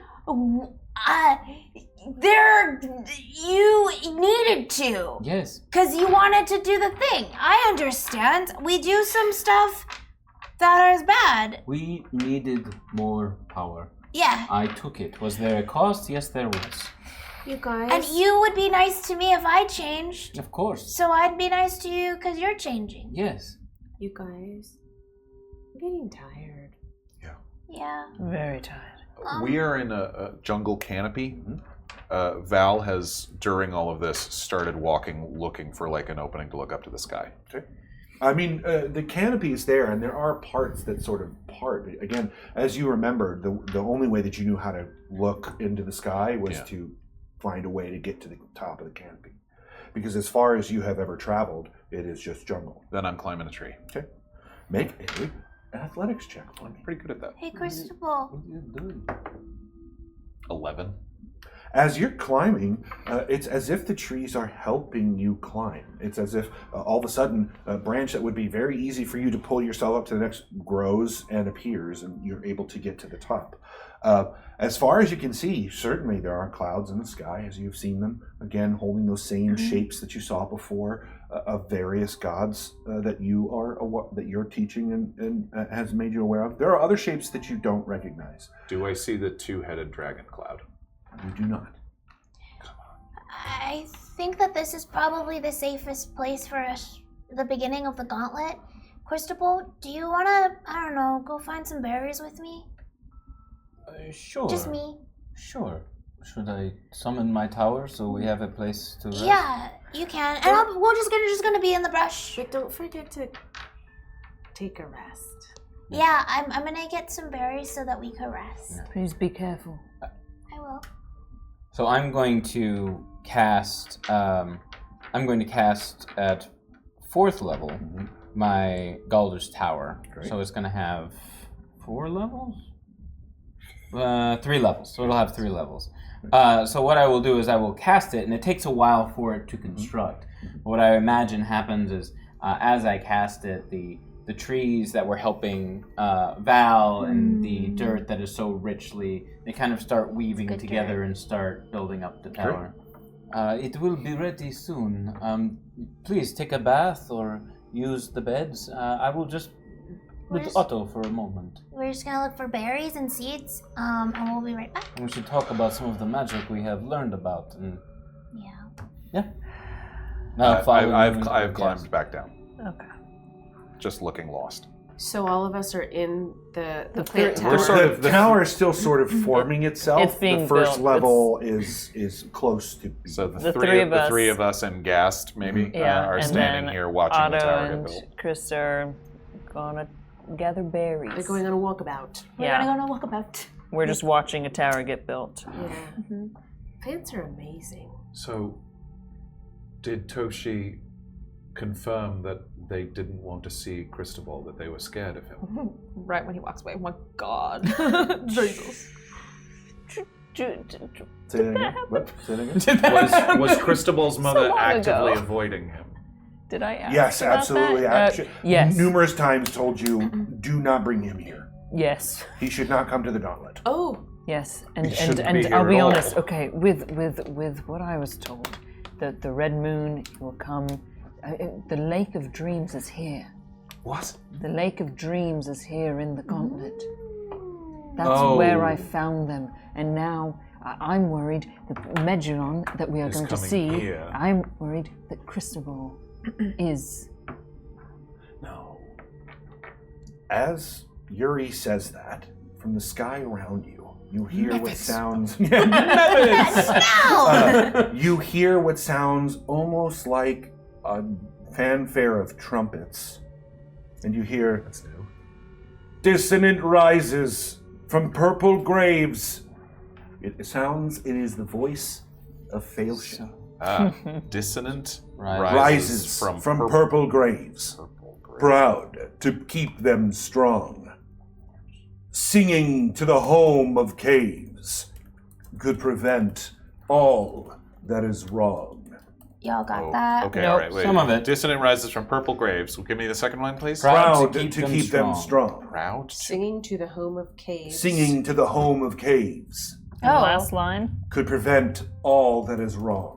You needed to. Yes. Because you wanted to do the thing. I understand. We do some stuff that is bad. We needed more power. Yeah. I took it. Was there a cost? Yes, there was. You guys. And you would be nice to me if I changed. Of course. So I'd be nice to you because you're changing. Yes. You guys. I'm getting tired. Yeah. Very tired. We are in a jungle canopy. Val has, during all of this, started walking, looking for like an opening to look up to the sky. Okay. I mean, the canopy is there, and there are parts that sort of part. Again, as you remember, the only way that you knew how to look into the sky was to find a way to get to the top of the canopy. Because as far as you have ever traveled, it is just jungle. Then I'm climbing a tree. Okay. Make an athletics check for me. Pretty good at that. Hey, Cristobal. 11. As you're climbing, it's as if the trees are helping you climb. It's as if all of a sudden a branch that would be very easy for you to pull yourself up to the next grows and appears, and you're able to get to the top. As far as you can see, certainly there are clouds in the sky as you've seen them, again holding those same shapes that you saw before of various gods that you're teaching and has made you aware of. There are other shapes that you don't recognize. Do I see the 2-headed dragon cloud? You do not. I think that this is probably the safest place for us, the beginning of the Gauntlet. Cristobal, do you want to, I don't know, go find some berries with me? Sure. Just me? Sure. Should I summon my tower so we have a place to rest? Yeah, you can. And we're just gonna be in the brush. But don't forget to take a rest. Yeah, I'm gonna get some berries so that we can rest. Please be careful. I will. So I'm going to cast. I'm going to cast at 4th level my Galder's Tower. Great. So it's going to have 4 levels. 3 levels. So it'll have 3 levels. So what I will do is I will cast it, and it takes a while for it to construct. What I imagine happens is as I cast it, the trees that were helping Val and the dirt that is so richly, they kind of start weaving together and start building up the tower. It will be ready soon. Please take a bath or use the beds. I will just with Otto for a moment. We're just gonna look for berries and seeds, and we'll be right back. And we should talk about some of the magic we have learned about. And Yeah. I've climbed back down. Okay. Just looking lost. So all of us are in the The plant third- tower. The tower is still sort of forming itself. It's being the first built. level is close to. So The three of us. and Gast maybe Yeah, are and standing then here watching Otto the tower get and built. Chris are gonna gather berries. We're going on a walkabout. We're Yeah. gonna go on a walkabout. We're just watching a tower get built. Yeah. Plants are amazing. So, did Toshi confirm that they didn't want to see Cristobal, that they were scared of him? Right when he walks away. Oh my god. Jesus. Say that again. What? Say that again. Was Cristobal's mother long actively ago. avoiding him? Did I ask Yes, about absolutely. that? Yes. Numerous times told you, do not bring him here. Yes. He should not come to the Gauntlet. Oh, Yes. He And shouldn't and, be and I'll here be at all. honest. Okay, with what I was told, that the red moon will come. The Lake of Dreams is here. What? The Lake of Dreams is here in the Gauntlet. That's Oh. where I found them, and now I'm worried that Megilon that we are Is going to coming see. here. I'm worried that Cristobal is. No. As Euri says that, from the sky around you, you hear what sounds. You hear what sounds almost like a fanfare of trumpets, and you hear That's new. dissonant rises from purple graves. It is the voice of Failship. Dissonant Rises from purple graves, purple graves. proud to keep them strong. Singing to the home of caves could prevent all that is wrong. Y'all got Oh, that? okay, Nope. all right, wait. Some of it. Dissonant rises from purple graves. Give me the second one, please. Proud to keep them strong. Proud. singing to the home of caves. Singing to the home of caves The last line. could prevent all that is wrong.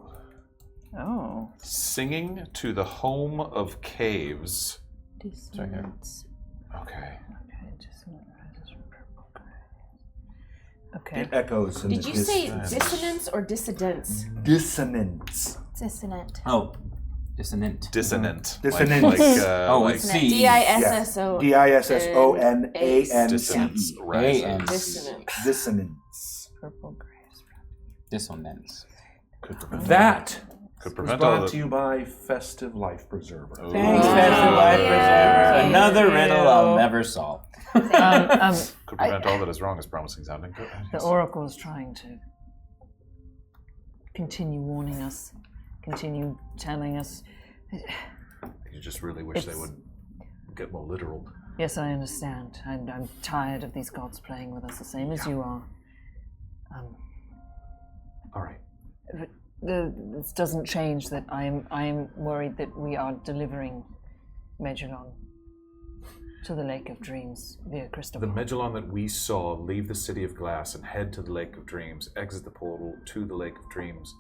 Oh. Singing to the home of caves. Dissonance. Okay. Okay, dissonant rises from purple graves. Okay. It echoes in Did the you say distance. dissonance or dissidence? Dissonance. Dissonant. Oh, dissonant. Dissonant. Dissonant. Like, Oh, like with C. D-I-S-S-O. dissonance Dissonance. A-N. rises. Dissonance. Dissonance. Purple graves. Dissonance. That Could was prevent all brought the... to you by Festive Life Preserver. Thanks, Ooh. Festive Life Preserver. Thank Another you. riddle I'll never solve. Could prevent all that is wrong is promising sounding. Good. The Oracle is trying to continue warning us, continue telling us. You just really wish they would get more literal. Yes, I understand. I'm tired of these gods playing with us the same as you are. All right. But this doesn't change that I'm worried that we are delivering Megilon to the Lake of Dreams via The Cristobal. Megilon that we saw leave the City of Glass and head to the Lake of Dreams, exit the portal to the Lake of Dreams.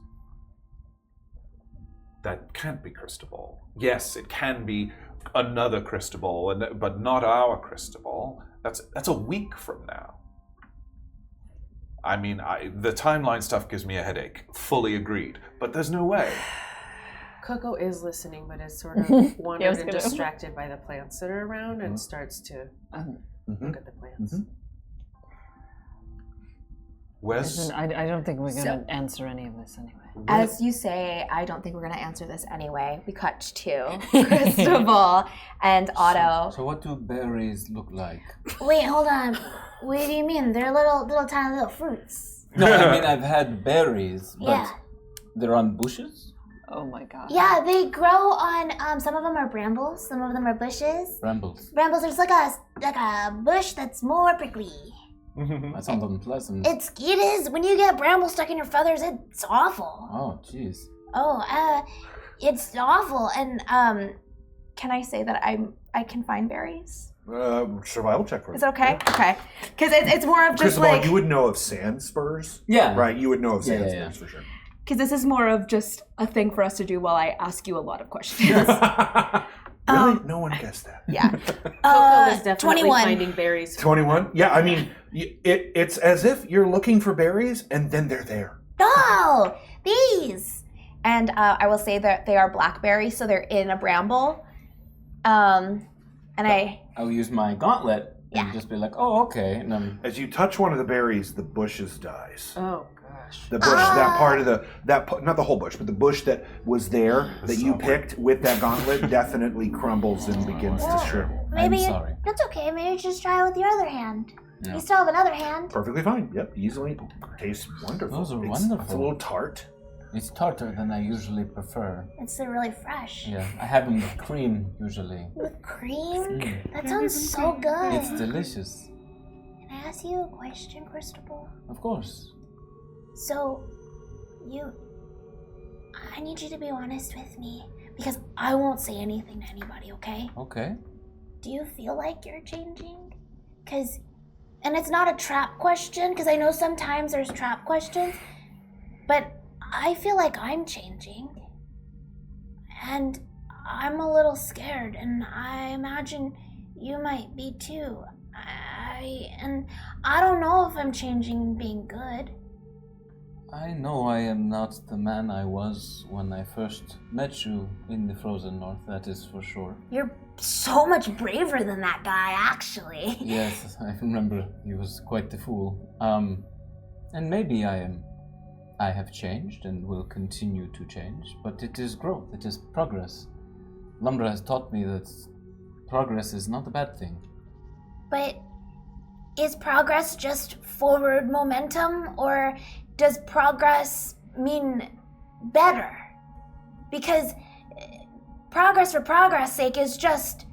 That can't be Cristobal. Yes, it can be another Cristobal, but not our Cristobal. That's a week from now. I mean, the timeline stuff gives me a headache. Fully agreed. But there's no way. KoKo is listening, but is sort of wandered Yes, and kiddo. distracted by the plants that are around and starts to look at the plants. Where's... Listen, I don't think we're going to answer any of this anyway. As you say, I don't think we're going to answer this anyway. We cut to Cristobal and Otto. So what do berries look like? Wait, hold on. What do you mean? They're little tiny little fruits. No, I mean I've had berries, but Yeah. they're on bushes? Oh my god. Yeah, they grow on. Some of them are brambles. Some of them are bushes. Brambles. Brambles are like a bush that's more prickly. That sounds unpleasant. It is when you get brambles stuck in your feathers. It's awful. Oh, jeez. Oh, it's awful. And can I say that I can find berries? Survival check for Is it. it okay? Okay, because it's more of just Cristobal, like you would know of sand spurs. Yeah. Right, you would know of sand Yeah. spurs for sure. Because this is more of just a thing for us to do while I ask you a lot of questions. Really? No one guessed that. yeah. KoKo is definitely 21. finding berries. 21? Yeah, I mean, it's as if you're looking for berries and then they're there. Oh, these. And I will say that they are blackberries, so they're in a bramble. And And I'll use my gauntlet and Yeah. just be like, oh, okay. And then As you touch one of the berries, the bushes dies. Oh gosh. The bush, that part of not the whole bush, but the bush that was there that you picked with that gauntlet definitely crumbles and begins to shrivel. maybe I'm sorry. that's okay. Maybe just try it with your other hand. Yeah. You still have another hand. Perfectly fine. Yep, easily. Tastes wonderful. Those are It's a wonderful. little tart. It's tartar than I usually prefer. It's really fresh. Yeah, I have them with cream usually. With cream? Mm. That sounds so good. It's delicious. Can I ask you a question, Cristobal? Of course. So, I need you to be honest with me, because I won't say anything to anybody, okay? Okay. Do you feel like you're changing? And it's not a trap question, because I know sometimes there's trap questions, but I feel like I'm changing. And I'm a little scared, and I imagine you might be too. I don't know if I'm changing and being good. I know I am not the man I was when I first met you in the frozen north, that is for sure. You're so much braver than that guy, actually. Yes, I remember he was quite the fool. And maybe I have changed and will continue to change, but it is growth, it is progress. Lumbra has taught me that progress is not a bad thing. But is progress just forward momentum, or does progress mean better? Because progress for progress' sake is just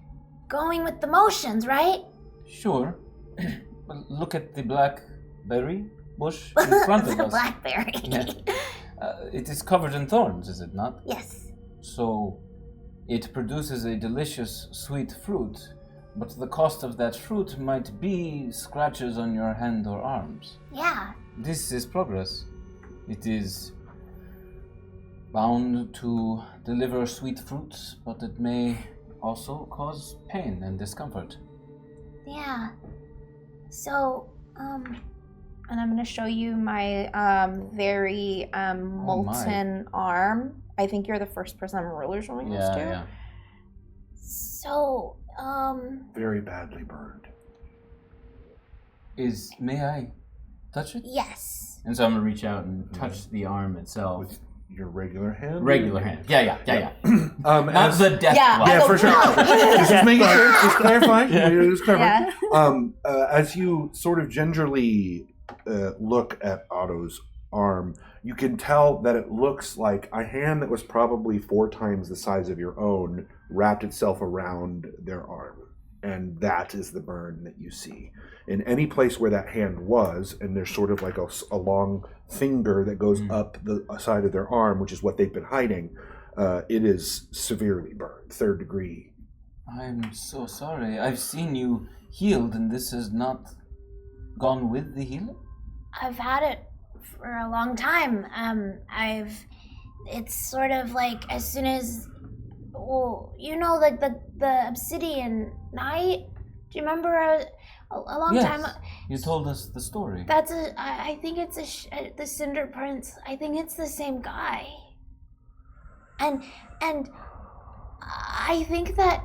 going with the motions, right? Sure. But look at the blackberry bush in front of The us. blackberry. Yeah. It is covered in thorns, is it not? Yes. So it produces a delicious sweet fruit, but the cost of that fruit might be scratches on your hand or arms. Yeah. This is progress. It is bound to deliver sweet fruits, but it may also cause pain and discomfort. Yeah. So, and I'm gonna show you my very molten arm. I think you're the first person I'm really showing this to. Yeah. So, Very badly burned. May I touch it? yes. And so I'm gonna reach out and touch the arm itself. With your regular hand? Regular hand. Yeah. Not As- the death Yeah, glove. Yeah, for sure. Just making sure, just clarifying. Yeah. Just clarifying. Yeah. As you sort of gingerly look at Otto's arm, you can tell that it looks like a hand that was probably 4 times the size of your own wrapped itself around their arm. And that is the burn that you see. In any place where that hand was, and there's sort of like a long finger that goes up the side of their arm, which is what they've been hiding, it is severely burned, 3rd degree. I'm so sorry. I've seen you healed, and this has not gone with the healing? I've had it for a long time. It's sort of like as soon as, like the obsidian night. Do you remember a long time? You told us the story. I think it's the Cinder Prince. I think it's the same guy. And I think that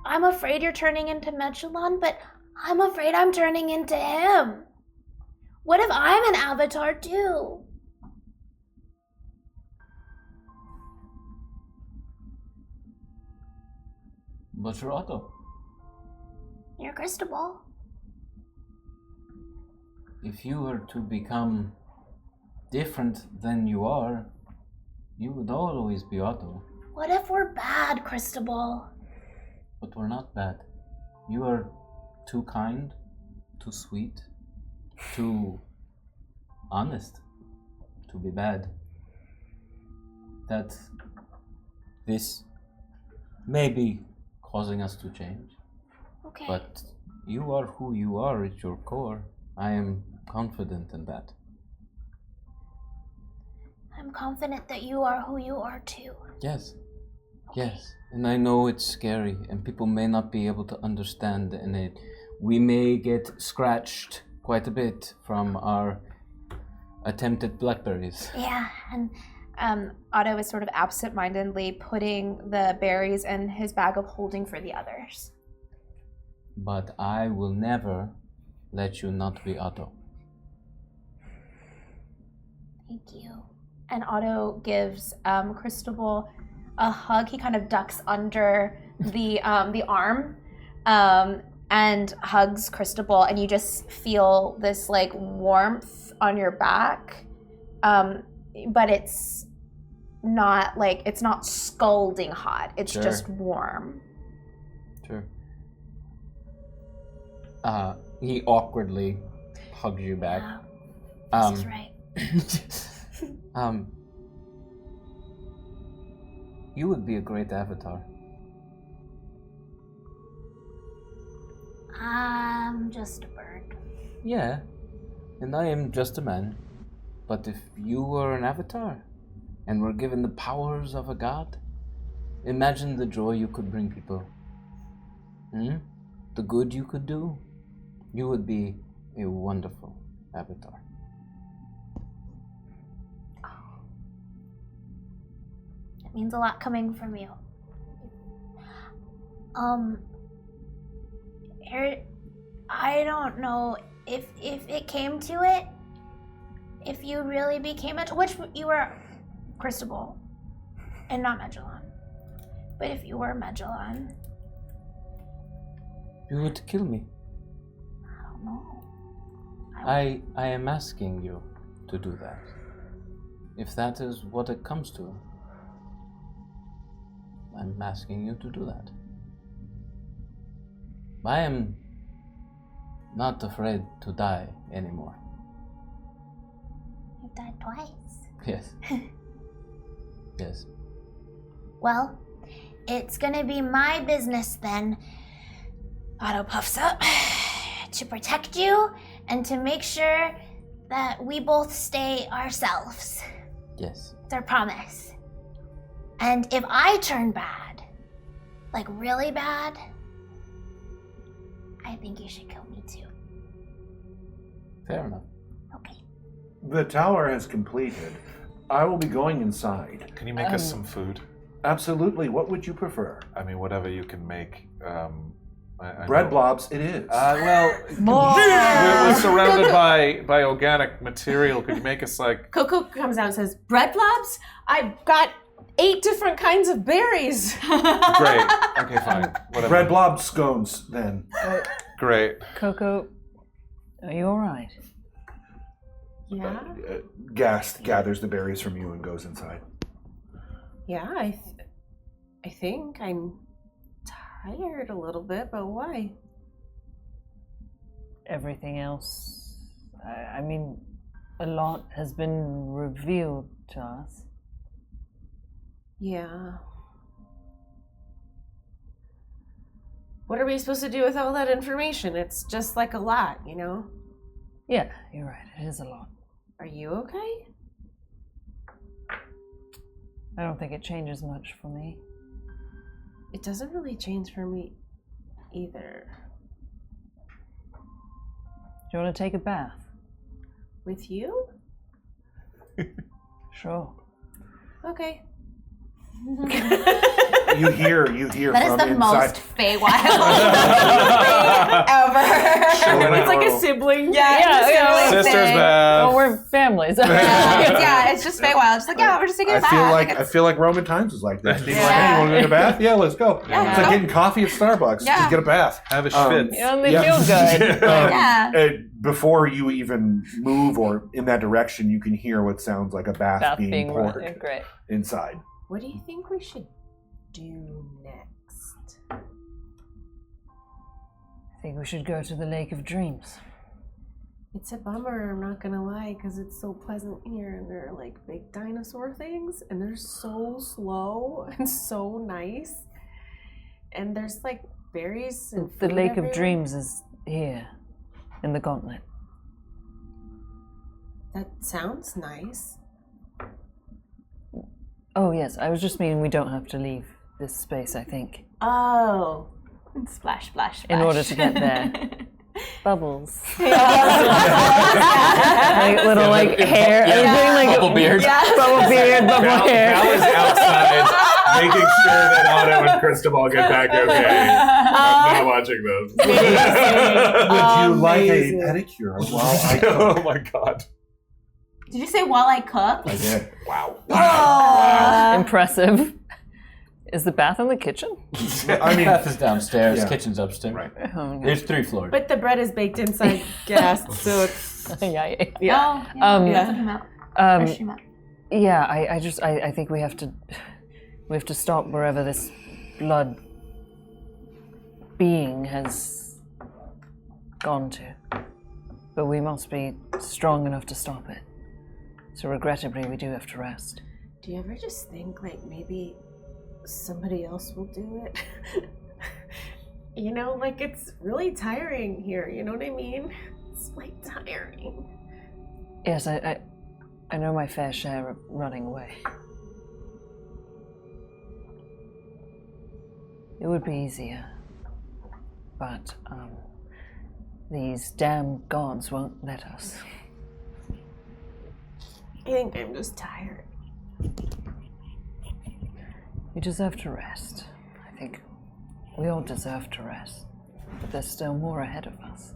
I'm afraid you're turning into Mechalon, but I'm afraid I'm turning into him. What if I'm an avatar too? But you're Otto. You're Cristobal. If you were to become different than you are, you would always be Otto. What if we're bad, Cristobal? But we're not bad. You are too kind, too sweet, too honest to be bad. That this may be causing us to change. Okay. But you are who you are at your core. I am confident in that. I'm confident that you are who you are too. Yes. Yes. And I know it's scary and people may not be able to understand, and we may get scratched quite a bit from our attempted blackberries. Yeah, and Otto is sort of absent-mindedly putting the berries in his bag of holding for the others. But I will never let you not be Otto. Thank you. And Otto gives Cristobal a hug. He kind of ducks under the arm and hugs Cristobal, and you just feel this like warmth on your back, but it's not scalding hot. It's Sure. just warm. Sure. He awkwardly hugs you back. This is right. You would be a great avatar. I'm just a bird. Yeah, and I am just a man. But if you were an avatar and were given the powers of a god, imagine the joy you could bring people. The good you could do. You would be a wonderful avatar. It means a lot coming from you. I don't know if it came to it, if you really became which you were Cristobal and not Magellan. But if you were Magellan, You would kill me. I don't know. I am asking you to do that. If that is what it comes to, I'm asking you to do that. I am not afraid to die anymore. You've died twice. Yes. Yes. Well, it's gonna be my business then. Otto puffs up to protect you and to make sure that we both stay ourselves. Yes. It's our promise. And if I turn bad, like really bad, I think you should kill me too. Fair enough. Okay. The tower has completed. I will be going inside. Can you make us some food? Absolutely. What would you prefer? I mean, whatever you can make. I Bread know. blobs, it is. We're surrounded by organic material. Could you make us like? KoKo comes out and says, "Bread blobs? I've got 8 different kinds of berries." Great. Okay, fine. Whatever. Bread blob scones, then. Great. KoKo, are you all right? Yeah. Gast gathers the berries from you and goes inside. Yeah, I think I'm tired a little bit, but why? Everything else, I mean, a lot has been revealed to us. Yeah. What are we supposed to do with all that information? It's just like a lot, you know? Yeah, you're right. It is a lot. Are you okay? I don't think it changes much for me. It doesn't really change for me either. Do you want to take a bath? With you? Sure. Okay. You hear That is from the inside. most Feywild thing ever. It's like a sibling. Yeah, Sisters Well, bath. we're families. Yeah, it's just Feywild. It's like, yeah, we're just taking a bath. I feel like Roman times was like this. People are like, hey, you want to take a bath? Yeah, let's go. Yeah. It's like getting coffee at Starbucks. Yeah. Just get a bath. Have a schwitz. You know, they feel good. Yeah. Before you even move or in that direction, you can hear what sounds like a bath being poured run. Great. inside. What do you think we should do next? I think we should go to the Lake of Dreams. It's a bummer, I'm not gonna lie, because it's so pleasant here and there are like big dinosaur things and they're so slow and so nice. And there's like berries and The food Lake everywhere. of Dreams is here, in the Gauntlet. That sounds nice. Oh yes, I was just meaning we don't have to leave this space, I think, Oh. Splash, splash, splash. in order to get there. Bubbles. Yeah, like little like hair. I was doing like bubble beard. bubble beard, bubble hair. Val is outside making sure that Otto and Cristobal get back okay. I'm not watching those. Would you like a pedicure while I cook? Oh my god. Did you say while I cook? I did. Wow. Impressive. Is the bath in the kitchen? I mean, Bath is downstairs, Yeah. kitchen's upstairs. right. Oh, no. There's 3 floors. But the bread is baked inside gas, so it's yeah. Oh, yeah. That's what he meant. Or she meant. Yeah, I think we have to stop wherever this blood being has gone to. But we must be strong enough to stop it. So regrettably, we do have to rest. Do you ever just think like maybe somebody else will do it? You know, like it's really tiring here, you know what I mean? It's like tiring. Yes, I know my fair share of running away. It would be easier. But, these damn gods won't let us. I think I'm just tired. You deserve to rest. I think we all deserve to rest. But there's still more ahead of us.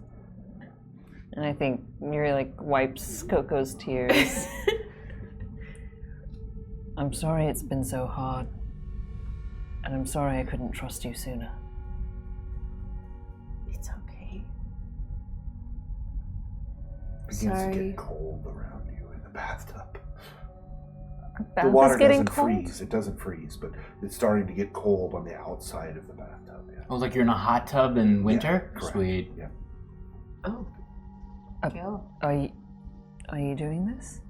And I think Euri like wipes KoKo's tears. I'm sorry it's been so hard. And I'm sorry I couldn't trust you sooner. It's okay. It begins to Sorry. get cold around you in the bathtub. Bath The water is getting doesn't cold. freeze. It doesn't freeze, but it's starting to get cold on the outside of the bathtub. Yeah. Oh, like you're in a hot tub in winter? Yeah, correct. Sweet. Yeah. Oh. Are you doing this?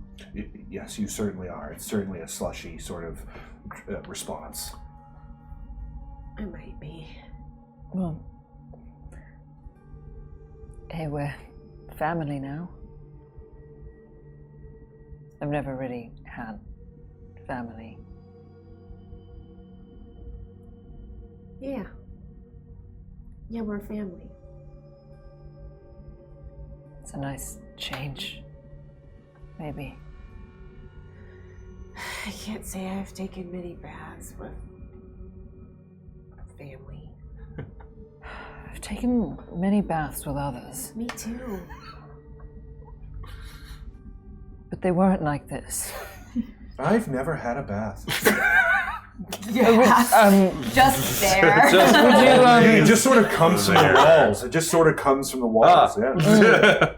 Yes, you certainly are. It's certainly a slushy sort of response. I might be. Well, hey, we're family now. I've never really had family. Yeah. Yeah, we're family. It's a nice change. Maybe. I can't say I've taken many baths with family. I've taken many baths with others, Me too. but they weren't like this. I've never had a bath. Just there. It just sort of comes from the walls. It just sort of comes from the walls. Yeah.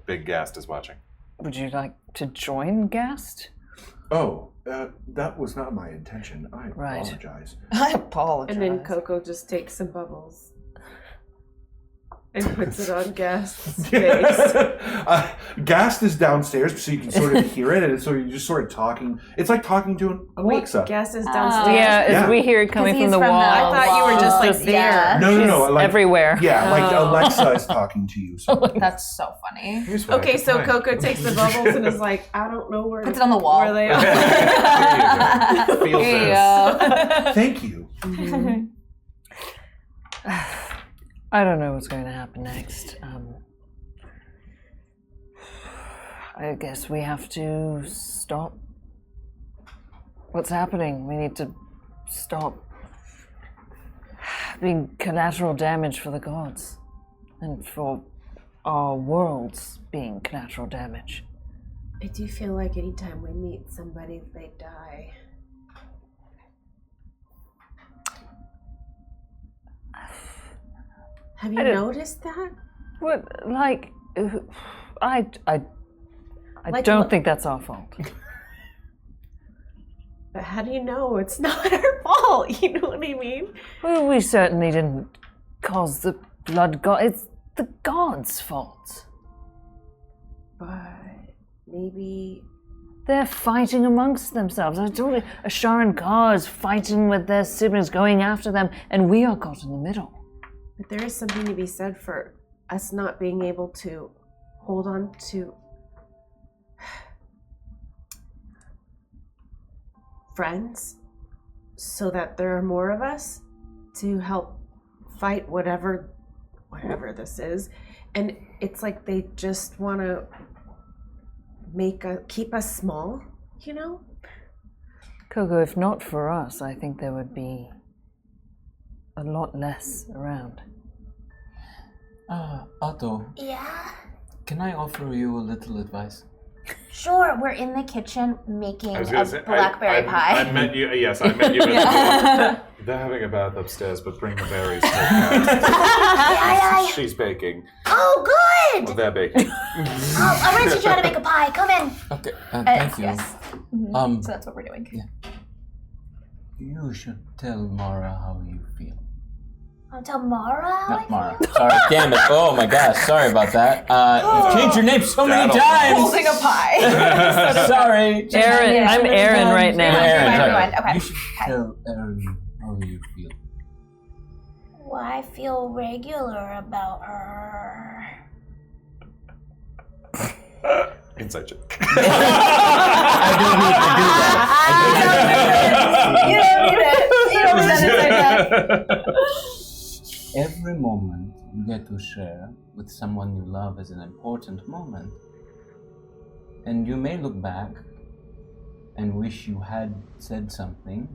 Big Gast is watching. Would you like to join Gast? Oh, that was not my intention. I Right. apologize. I apologize. And then KoKo just takes some bubbles and puts it on Gast's face. Gast is downstairs, so you can sort of hear it, and so you're just sort of talking. It's like talking to an Alexa. Wait, Gast is downstairs. Yeah, we hear it coming from the wall. I thought you were just like there. No, like, everywhere. Yeah, like Alexa is talking to you. So. That's so funny. Here's what I Okay, could so find. KoKo takes the bubbles and is like, I don't know where. Puts it on the wall. Where they are. Feel There you this. go. Thank you. I don't know what's going to happen next. I guess we have to stop what's happening. We need to stop being collateral damage for the gods and for our worlds being collateral damage. I do feel like anytime we meet somebody, they die. Have you noticed that? What, like, I Like don't what? think that's our fault. But how do you know it's not our fault? You know what I mean? Well, we certainly didn't cause the blood god. It's the gods' fault. But maybe. They're fighting amongst themselves. I told you, Ashar and Kar is fighting with their siblings, going after them, and we are caught in the middle. But there is something to be said for us not being able to hold on to friends so that there are more of us to help fight whatever this is. And it's like they just want to keep us small, you know? KoKo, if not for us, I think there would be a lot less around. Otto, Yeah. can I offer you a little advice? Sure, we're in the kitchen making I was a gonna say, blackberry pie. I meant you. Yes, I meant you. They're having a bath upstairs, but bring the berries. To Aye. She's baking. Oh, good! Well, they're baking. Oh, I'm gonna teach you how to make a pie. Come in. Okay, thank you. Yes. So that's what we're doing. You should tell Mara how you feel. Tomorrow? Not Mara. Sorry, damn it. Oh my gosh, sorry about that. You've changed your name so many times. Holding a pie. Sorry. Aaron, I'm Aaron right now. Aaron, sorry. Rewind. Okay. You should tell Erin how you feel. Well, I feel regular about her. Inside joke. I do need to do that. You don't need it. You don't need that. Every moment you get to share with someone you love is an important moment. And you may look back and wish you had said something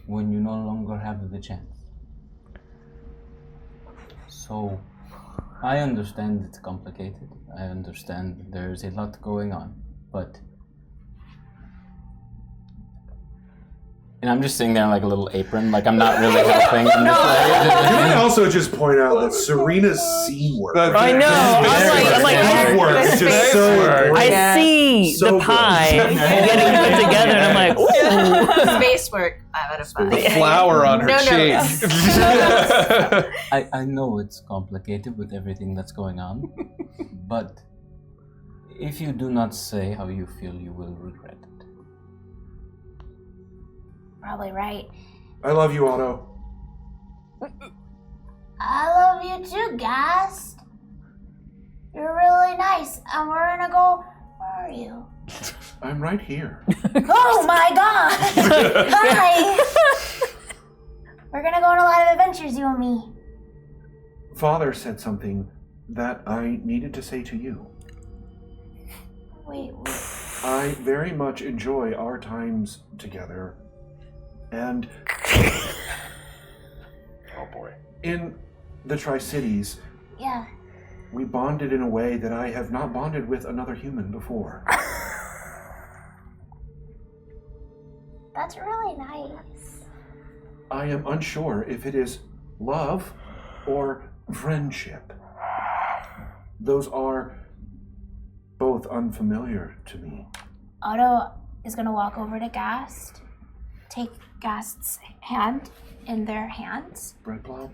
when you no longer have the chance. So, I understand it's complicated. I understand there's a lot going on, but... And I'm just sitting there in like a little apron, like I'm not really helping. I'm just Can I also just point out that Serena's scene work? I know. I'm like, Scene work is just so great. I see So the good. pie getting put together, and I'm like, ooh. Space work. 5 out of 5. Flour on her No, cheek. I know it's complicated with everything that's going on, but if you do not say how you feel, you will regret it. Probably right. I love you, Otto. I love you too, Gast. You're really nice. And we're gonna go. Where are you? I'm right here. Oh my god! Hi! We're gonna go on a lot of adventures, you and me. Father said something that I needed to say to you. Wait. I very much enjoy our times together. And Oh boy. in the Tri-Cities, Yeah. we bonded in a way that I have not bonded with another human before. That's really nice. I am unsure if it is love or friendship. Those are both unfamiliar to me. Otto is gonna walk over to Gast, take Gast's hand in their hands. Bread blob?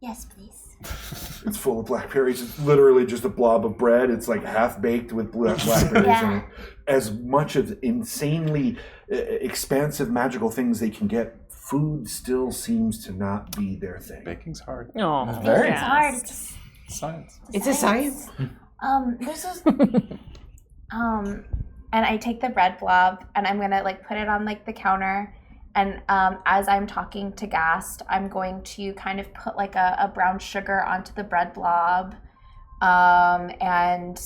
Yes, please. It's full of blackberries. It's literally just a blob of bread. It's like half baked with blackberries in Yeah. it. As much of insanely expansive magical things they can get, food still seems to not be their thing. Baking's hard. Oh, Very It's hard. It's Science. It's a science. This is and I take the bread blob and I'm gonna like put it on like the counter, and as I'm talking to Gast, I'm going to kind of put like a brown sugar onto the bread blob, and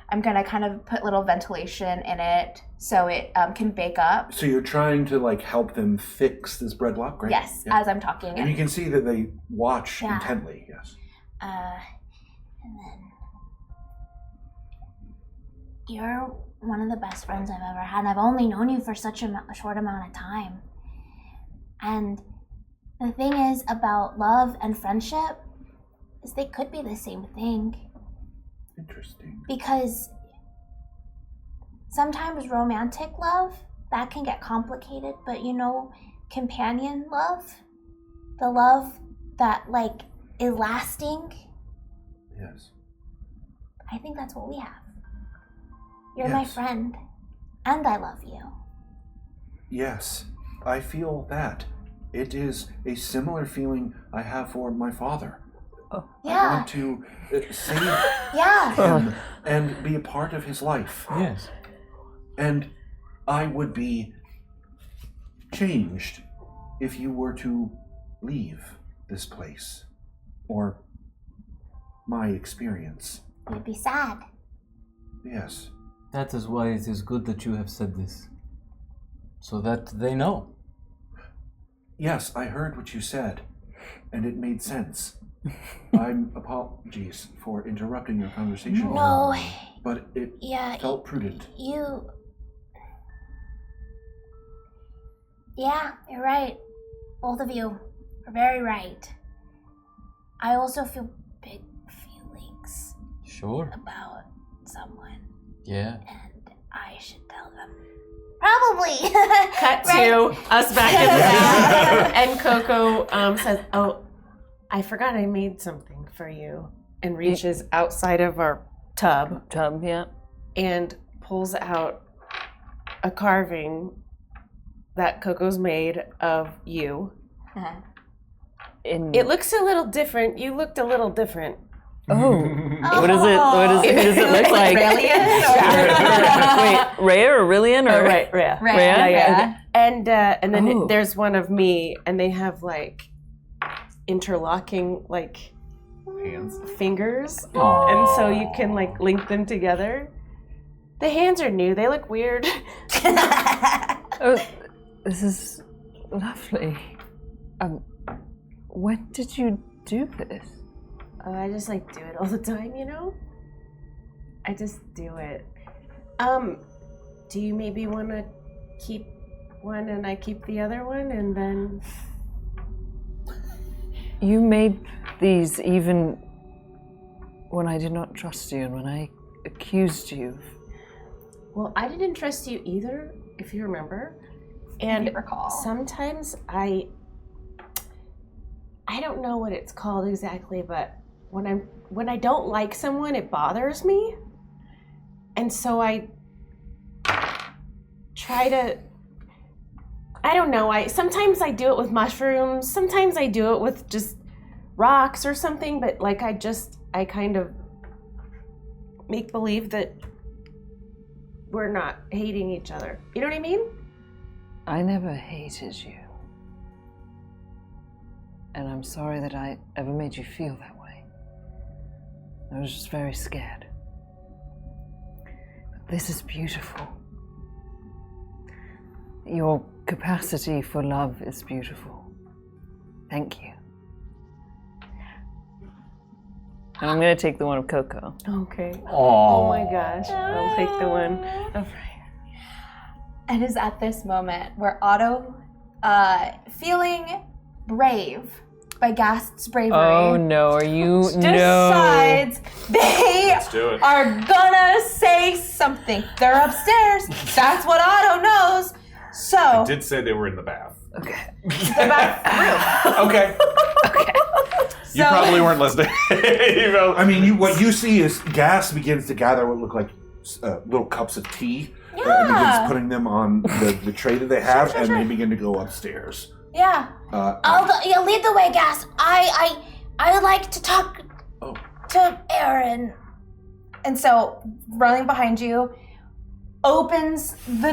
I'm gonna kind of put little ventilation in it so it can bake up. So you're trying to like help them fix this bread blob? Great. Yes, Yeah. as I'm talking. And you can see that they watch Yeah. intently, yes. And then you're one of the best friends I've ever had. I've only known you for such a short amount of time. And the thing is about love and friendship is they could be the same thing. Interesting. Because sometimes romantic love, that can get complicated, but you know, companion love, the love that like is lasting, Yes. I think that's what we have. You're my Yes. friend, and I love you. Yes, I feel that. It is a similar feeling I have for my father. I Yeah, want to save yeah. him and be a part of his life. Yes. And I would be changed if you were to leave this place, or my experience We'd be sad. Yes. That is why it is good that you have said this. So that they know. Yes, I heard what you said, and it made sense. Apologies for interrupting your conversation. No. But it felt prudent. Yeah, you're right. Both of you are very right. I also feel big feelings Sure. about someone, Yeah. and I should tell them. Probably. Cut Right? to us back in the bath, and KoKo says, "Oh, I forgot I made something for you," and reaches outside of our tub Yeah. and pulls out a carving that KoKo's made of you. It looks a little different. You looked a little different. Oh. What does it look like? Wait, Rhea or Rillian or right, Rhea. Rhea? Yeah. And then there's one of me, and they have like interlocking like Hands. fingers, and so you can like link them together. The hands are new. They look weird. Oh, this is lovely. When did you do this? I just like do it all the time, you know? I just do it. Do you maybe want to keep one and I keep the other one, and then... You made these even when I did not trust you and when I accused you. Well, I didn't trust you either, if you remember. And I recall. sometimes I don't know what it's called exactly, but when I don't like someone, it bothers me. And so I try to, I don't know, sometimes I do it with mushrooms, sometimes I do it with just rocks or something, but like I kind of make believe that we're not hating each other. You know what I mean? I never hated you. And I'm sorry that I ever made you feel that way. I was just very scared. But this is beautiful. Your capacity for love is beautiful. Thank you. And I'm gonna take the one of KoKo. Okay. Oh my gosh. I'll take the one of And it's at this moment where Otto, feeling brave by Gast's bravery, Oh no, are you decides they do it. are gonna say something. They're upstairs. That's what Otto knows. So I did say they were in the bath. Okay. the bathroom. Okay. You So- probably weren't listening. You know. I mean, what you see is gas begins to gather what look like little cups of tea, and begins putting them on the tray that they have, and they begin to go upstairs. Yeah. I'll go. Yeah, lead the way, Gas. I would like to talk to Aeron. And so, running behind you, opens the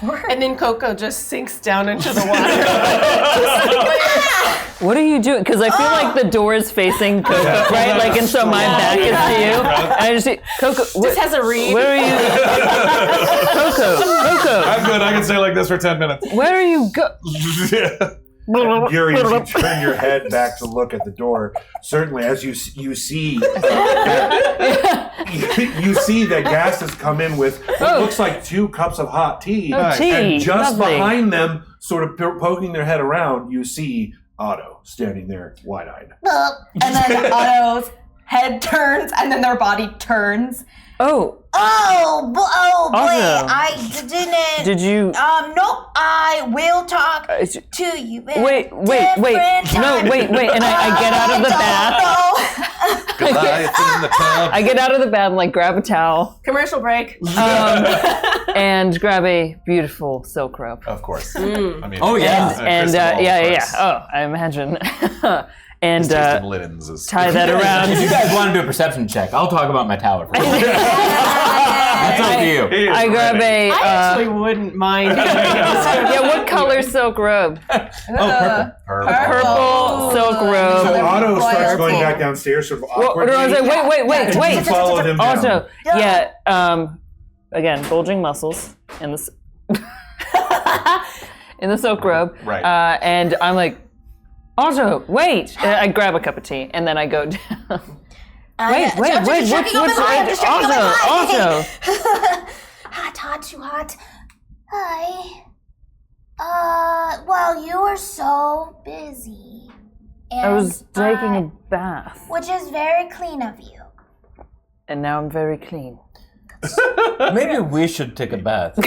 door. And then KoKo just sinks down into the water. What are you doing? Because I feel like the door is facing KoKo, right? Like, and so my back is to you. And I just see KoKo. Just has a reed. Where are you? KoKo. I'm good. I can stay like this for 10 minutes. Where are you go? Euri, as you turn your head back to look at the door, certainly as you see you see that Gas has come in with what looks like 2 cups of hot tea, tea. and just Lovely. behind them, sort of poking their head around, you see Otto standing there, wide-eyed. And then Otto's head turns, and then their body turns. Oh, Oh boy! Otto. I didn't. did you? Nope. I will talk It's- to you. Wait. No, wait. And I get out of the bath. Goliath in the tub. I get out of the bath and like grab a towel Commercial break. and grab a beautiful silk rope. Of course. I mean, Oh, yeah. And Cristobal, yeah. of course. Oh, I imagine. And His taste in linens is tie that around. If you guys want to do a perception check, I'll talk about my tower. For a minute. That's up to you. He is I grab ready. a. I actually wouldn't mind. Yeah, what color silk robe? Oh, purple. Purple silk So robe. Otto starts going back downstairs, sort of Well, awkwardly. I was like, wait. You follow him down. Also, again, bulging muscles in the in the silk robe. Right. And I'm like, also, wait. I grab a cup of tea and then I go down. Wait. What's also? Hot, too hot. Hi. Well, you were so busy. And I was taking a bath, which is very clean of you. and now I'm very clean. Maybe we should take a bath.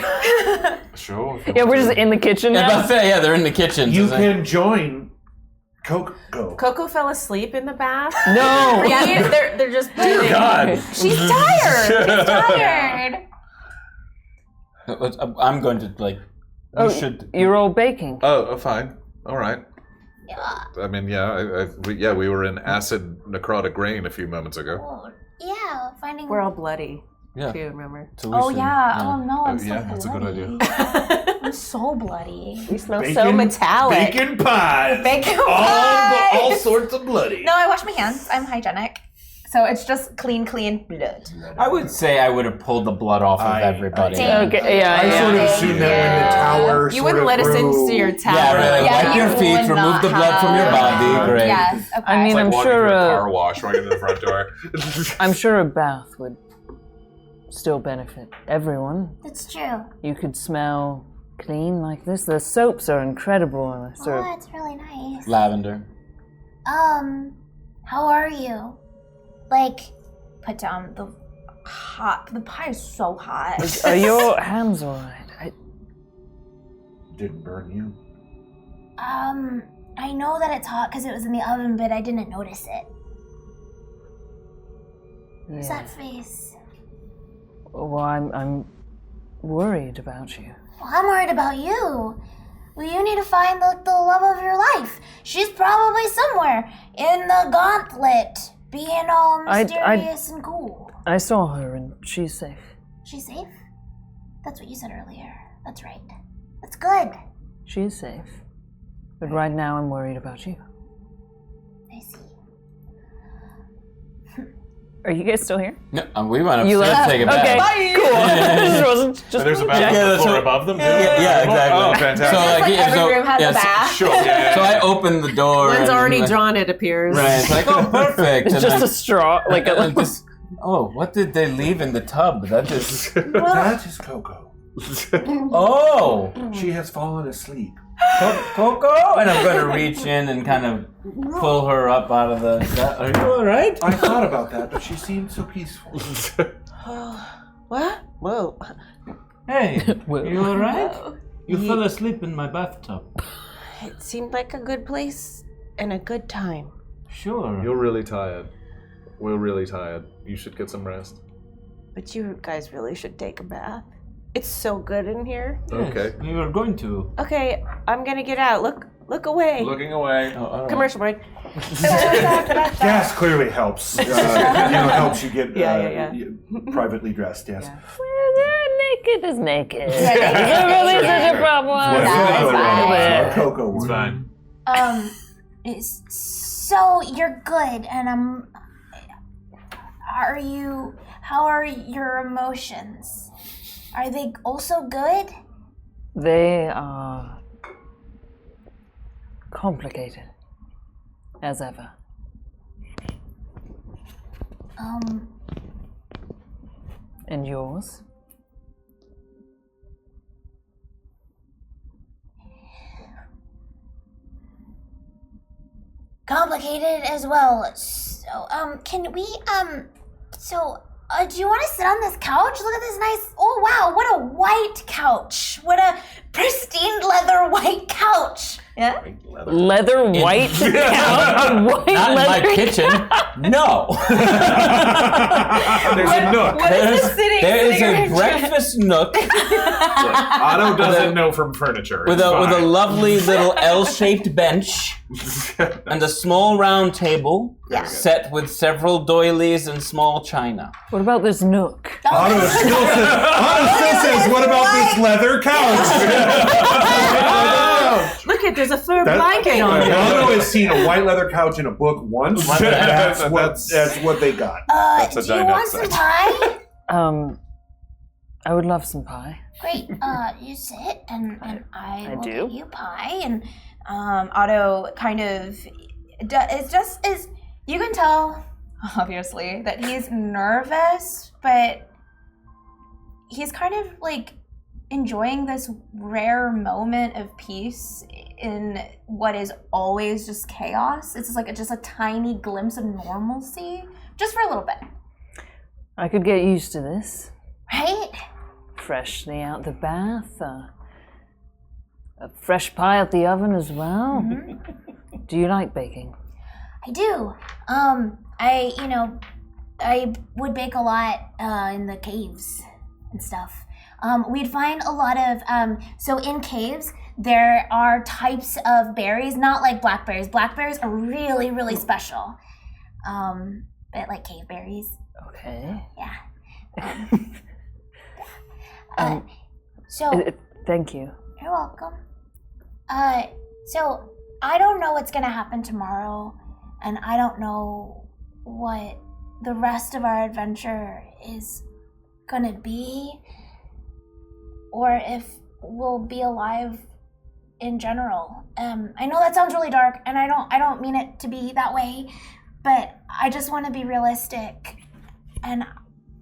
Sure. Yeah, we're just in the kitchen Yeah, now. about that, yeah, they're in the kitchen. You so can join KoKo. Coco fell asleep in the bath. No. Yeah, they're just. God. She's tired. She's tired. I'm going to like. You should. You're all baking. Oh, fine. All right. Yeah. I mean, we were in acid necrotic rain a few moments ago. Well, yeah, finding. We're all bloody. Yeah. Too, remember? So we Oh should- yeah. Oh no, I'm so yeah, bloody. that's a good idea. I'm so bloody. We smell so Bacon- metallic. Bacon pie. Bacon All pie. sorts of bloody. No, I wash my hands. I'm hygienic. So it's just clean blood. I would say I would have pulled the blood off of everybody. Dang. Okay, yeah. I sort of assumed that when the tower You wouldn't let us into your tower. Yeah, really. Yeah, Wipe you your feet, would remove not the blood from your have- body. Great. Yes. Okay. I mean, It's like I'm walking sure through a car wash right into the front door. I'm sure a bath would still benefit everyone. That's true. You could smell clean like this. The soaps are incredible. And Oh, sort of, that's really nice. Lavender. How are you? Like, put down the pie is so hot. are your hands all right? Didn't burn you. I know that it's hot because it was in the oven, but I didn't notice it. What's Yeah. that face? Well, I'm worried about you. Well, I'm worried about you. Well, you need to find the love of your life. She's probably somewhere in the Gauntlet, being all mysterious and cool. I saw her and she's safe. She's safe? That's what you said earlier. That's right. That's good. She is safe. But right now I'm worried about you. I see. Are you guys still here? No, we went You upstairs left? to take a bath. Okay, cool. Just wasn't just There's a bathroom Yeah, on the that's floor what- above them, too? Yeah, exactly. Oh, fantastic. So like, every room has a so- bath. Sure. Yeah. So I opened the door. One's and, already like, drawn, it appears. Right. It's like, oh, perfect. It's And just then- a straw, like a and just, oh, what did they leave in the tub? That is. That is KoKo. Oh, She has fallen asleep. KoKo, and I'm going to reach in and kind of pull her up out of the. Are you all right? I thought about that, but she seemed so peaceful. What? Whoa. Hey, you all right? You Ye- fell asleep in my bathtub. It seemed like a good place and a good time. Sure. You're really tired. We're really tired. You should get some rest. But you guys really should take a bath. It's so good in here. Okay. We were going to. Okay, I'm gonna get out. Look away. Looking away. Oh, all right. Commercial break. Gas clearly helps. Helps you get Yeah. privately dressed. Yes. naked is naked. Is that really such a problem? it's fine. KoKo. It's fine. So you're good, and how are your emotions? Are they also good? They are complicated, as ever. And yours? Complicated as well. So, can we, do you want to sit on this couch? Look at this nice, oh wow, what a white couch. What a pristine leather white couch. Yeah? Leather white couch? A white Not in my leather kitchen. No. There's a nook. There is a breakfast nook Otto doesn't know from furniture. with It's a fine. lovely little L-shaped bench and a small round table set with several doilies and small china. What about this nook? Otto still says, what about this leather couch? Look at, there's a fur blanket on it. Otto has seen a white leather couch in a book once. That's what they got. Do you want some pie? I would love some pie. Great. You sit, and I will do. get you pie. And Otto kind of is you can tell obviously that he's nervous, but he's kind of like enjoying this rare moment of peace in what is always just chaos. It's like just a tiny glimpse of normalcy, just for a little bit. I could get used to this. right? Freshly out the bath. A fresh pie out the oven as well. Do you like baking? I do. I would bake a lot in the caves and stuff. We'd find a lot of, so in caves, there are types of berries, not like blackberries. Blackberries are really, really special. But like cave berries. Okay. Yeah. Thank you. You're welcome. So I don't know what's gonna happen tomorrow, and I don't know what the rest of our adventure is gonna be, or if we'll be alive in general. I know that sounds really dark, and I don't mean it to be that way, but I just want to be realistic and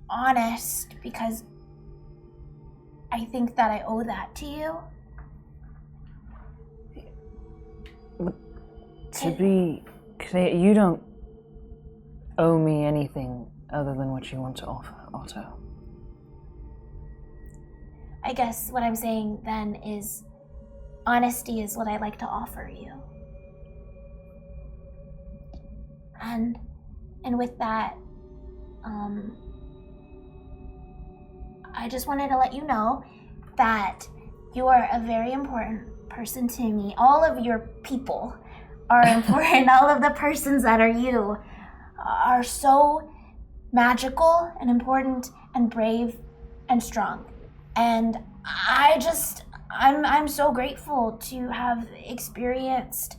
honest because I think that I owe that to you. To be clear, you don't owe me anything other than what you want to offer, Otto. I guess what I'm saying then is honesty is what I like to offer you. And with that, I just wanted to let you know that you are a very important person to me. All of your people are important. All of the persons that are you are so magical and important and brave and strong. And I'm so grateful to have experienced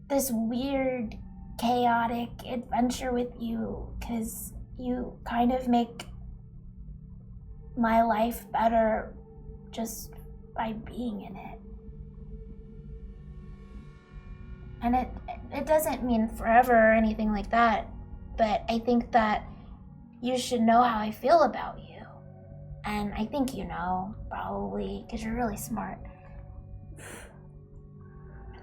this weird, chaotic adventure with you, because you kind of make my life better just by being in it. And it doesn't mean forever or anything like that, but I think that you should know how I feel about you. And I think you know, probably, because you're really smart.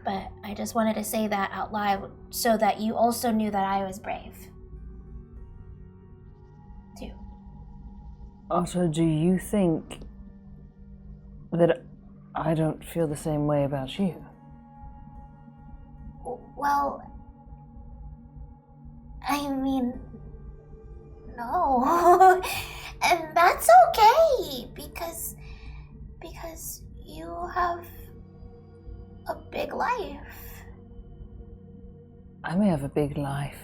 But I just wanted to say that out loud so that you also knew that I was brave. Too. Otto, do you think that I don't feel the same way about you? Well, I mean, no. And that's okay, because you have a big life. I may have a big life,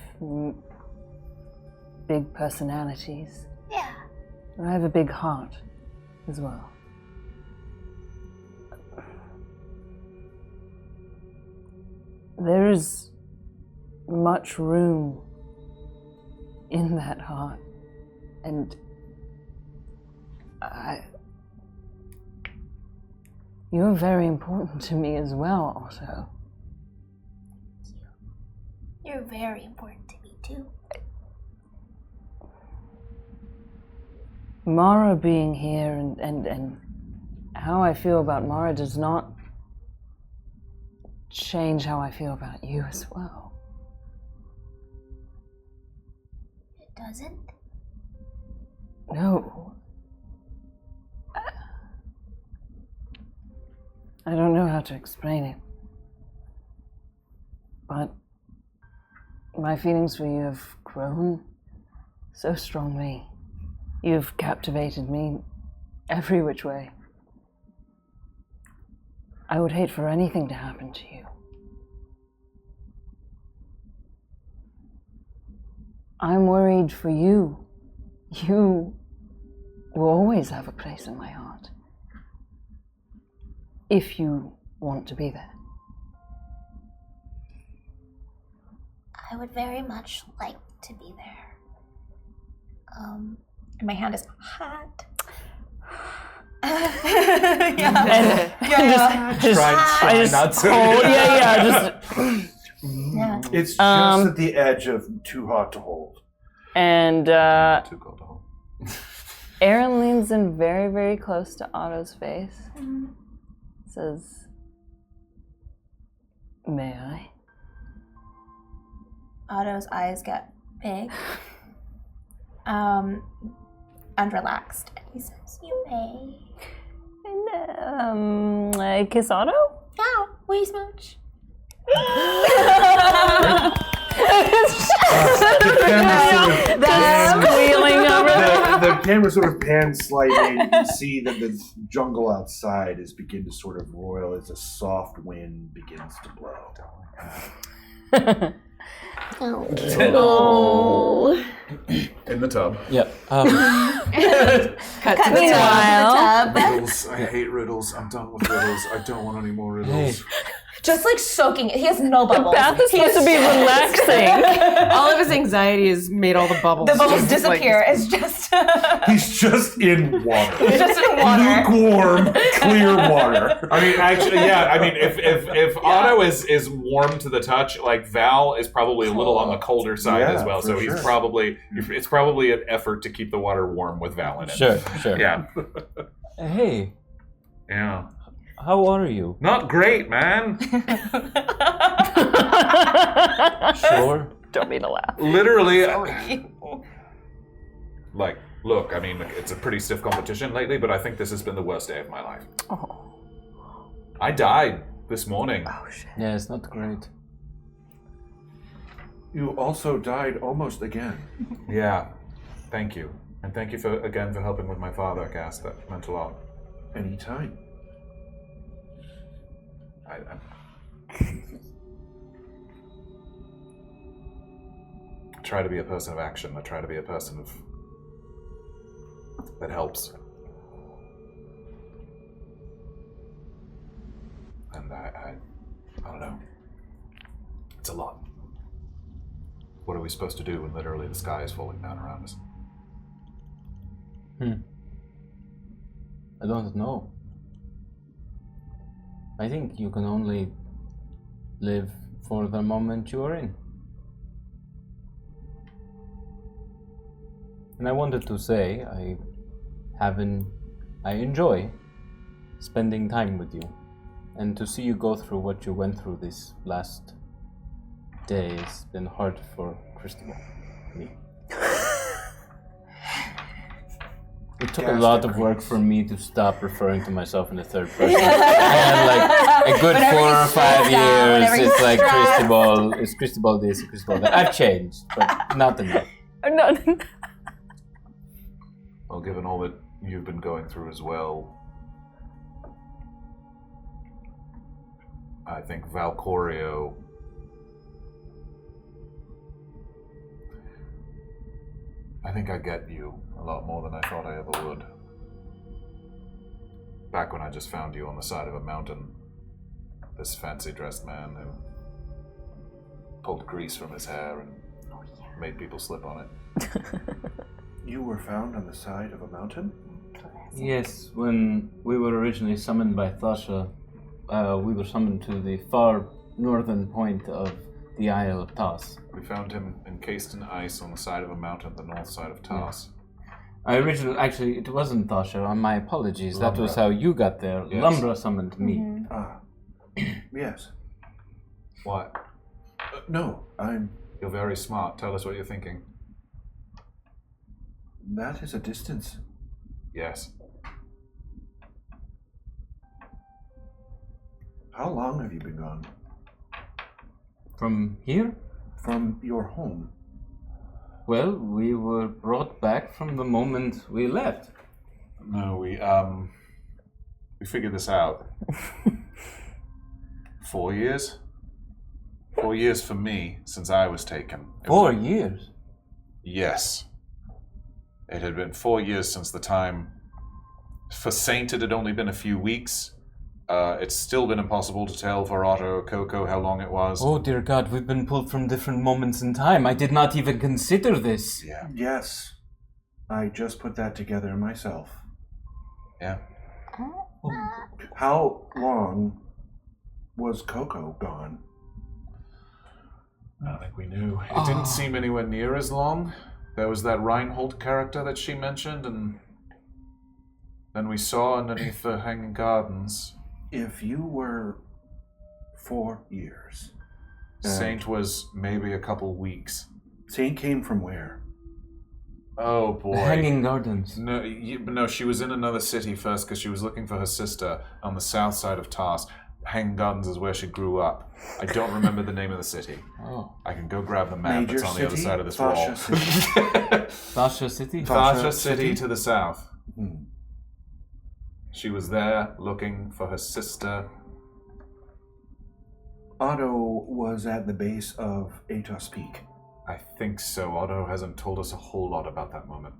big personalities. Yeah. And I have a big heart as well. There is much room in that heart, and you're very important to me as well, Otto. You're very important to me too. Mara being here and how I feel about Mara does not change how I feel about you as well. It doesn't? No. I don't know how to explain it, but my feelings for you have grown so strongly. You've captivated me every which way. I would hate for anything to happen to you. I'm worried for you. You will always have a place in my heart. If you want to be there. I would very much like to be there. And my hand is hot. It's just at the edge of too hot to hold. And Too cold to hold. Aeron leans in very, very close to Otto's face. Says, "May I?" Otto's eyes get big and relaxed. And he says, "You may." And I kiss Otto? Yeah, we smooch. The camera sort of pans slightly, and you can see that the jungle outside is beginning to sort of roil as a soft wind begins to blow. Oh. In the tub. Yep. Cut to the Meanwhile, Riddles. I hate riddles. I'm done with riddles. I don't want any more riddles. Just like soaking it. He has no bubbles. bath is supposed to be relaxing. All of his anxiety has made all the bubbles. The bubbles just, like, disappear. It's just. He's just in water. He's just in water. Lukewarm, clear water. I mean, actually, yeah. I mean, if Otto is warm to the touch, like Val is probably a little on the colder side Yeah, as well. So for he's sure. probably it's probably an effort to keep the water warm with Val in it. Sure. Yeah. Hey, Yeah. how are you? Not great, man. Sure. Don't mean to laugh. Literally. Like, look, I mean, it's a pretty stiff competition lately, but I think this has been the worst day of my life. Oh. I died this morning. Yeah, it's not great. You also died almost again. Yeah. Thank you. And thank you for helping with my father, Cass. That meant a lot. Anytime. I try to be a person of action. I try to be a person that helps. And I don't know. It's a lot. What are we supposed to do when literally the sky is falling down around us? I don't know. I think you can only live for the moment you are in. And I wanted to say I enjoy spending time with you, and to see you go through what you went through this last day has been hard for Cristobal. Me. It took a lot of work for me to stop referring to myself in the third person. And like a good 4 or 5 years, it's like Cristobal, it's Cristobal this, Cristobal that. I've changed, but not enough. Well, given all that you've been going through as well, I think Valcorio I think I get you a lot more than I thought I ever would. Back when I just found you on the side of a mountain, this fancy dressed man who pulled grease from his hair and made people slip on it. You were found on the side of a mountain? Yes, when we were originally summoned by Thasha, we were summoned to the far northern point of the Isle of Tas. We found him encased in ice on the side of a mountain, the north side of Tas. Actually, it wasn't Thasha. My apologies. Lumbra. That was how you got there. Yes. Lumbra summoned me. Ah. Yes. What? No, You're very smart. Tell us what you're thinking. that is a distance. Yes. How long have you been gone? From here? From your home? Well, we were brought back from the moment we left. No, we figured this out. 4 years? 4 years for me since I was taken. It was 4 years? Yes. It had been 4 years since the time. For Saint, it had only been a few weeks. It's still been impossible to tell for Otto or KoKo how long it was. Oh dear God, we've been pulled from different moments in time. I did not even consider this. Yeah. Yes. I just put that together myself. Yeah. How long was KoKo gone? I don't think we knew. It didn't seem anywhere near as long. There was that Reinhold character that she mentioned, and then we saw underneath the Hanging Gardens. If you were 4 years. Saint was maybe a couple weeks. Saint came from where? Oh boy. The Hanging Gardens. No, she was in another city first because she was looking for her sister on the south side of Tars. Hanging Gardens is where she grew up. I don't remember the name of the city. Oh. I can go grab the map. Major It's on the other city? side of this Thasha wall. City? Thasha City? Thasha City to the south. Hmm. She was there looking for her sister. Otto was at the base of Atos Peak. I think so. Otto hasn't told us a whole lot about that moment.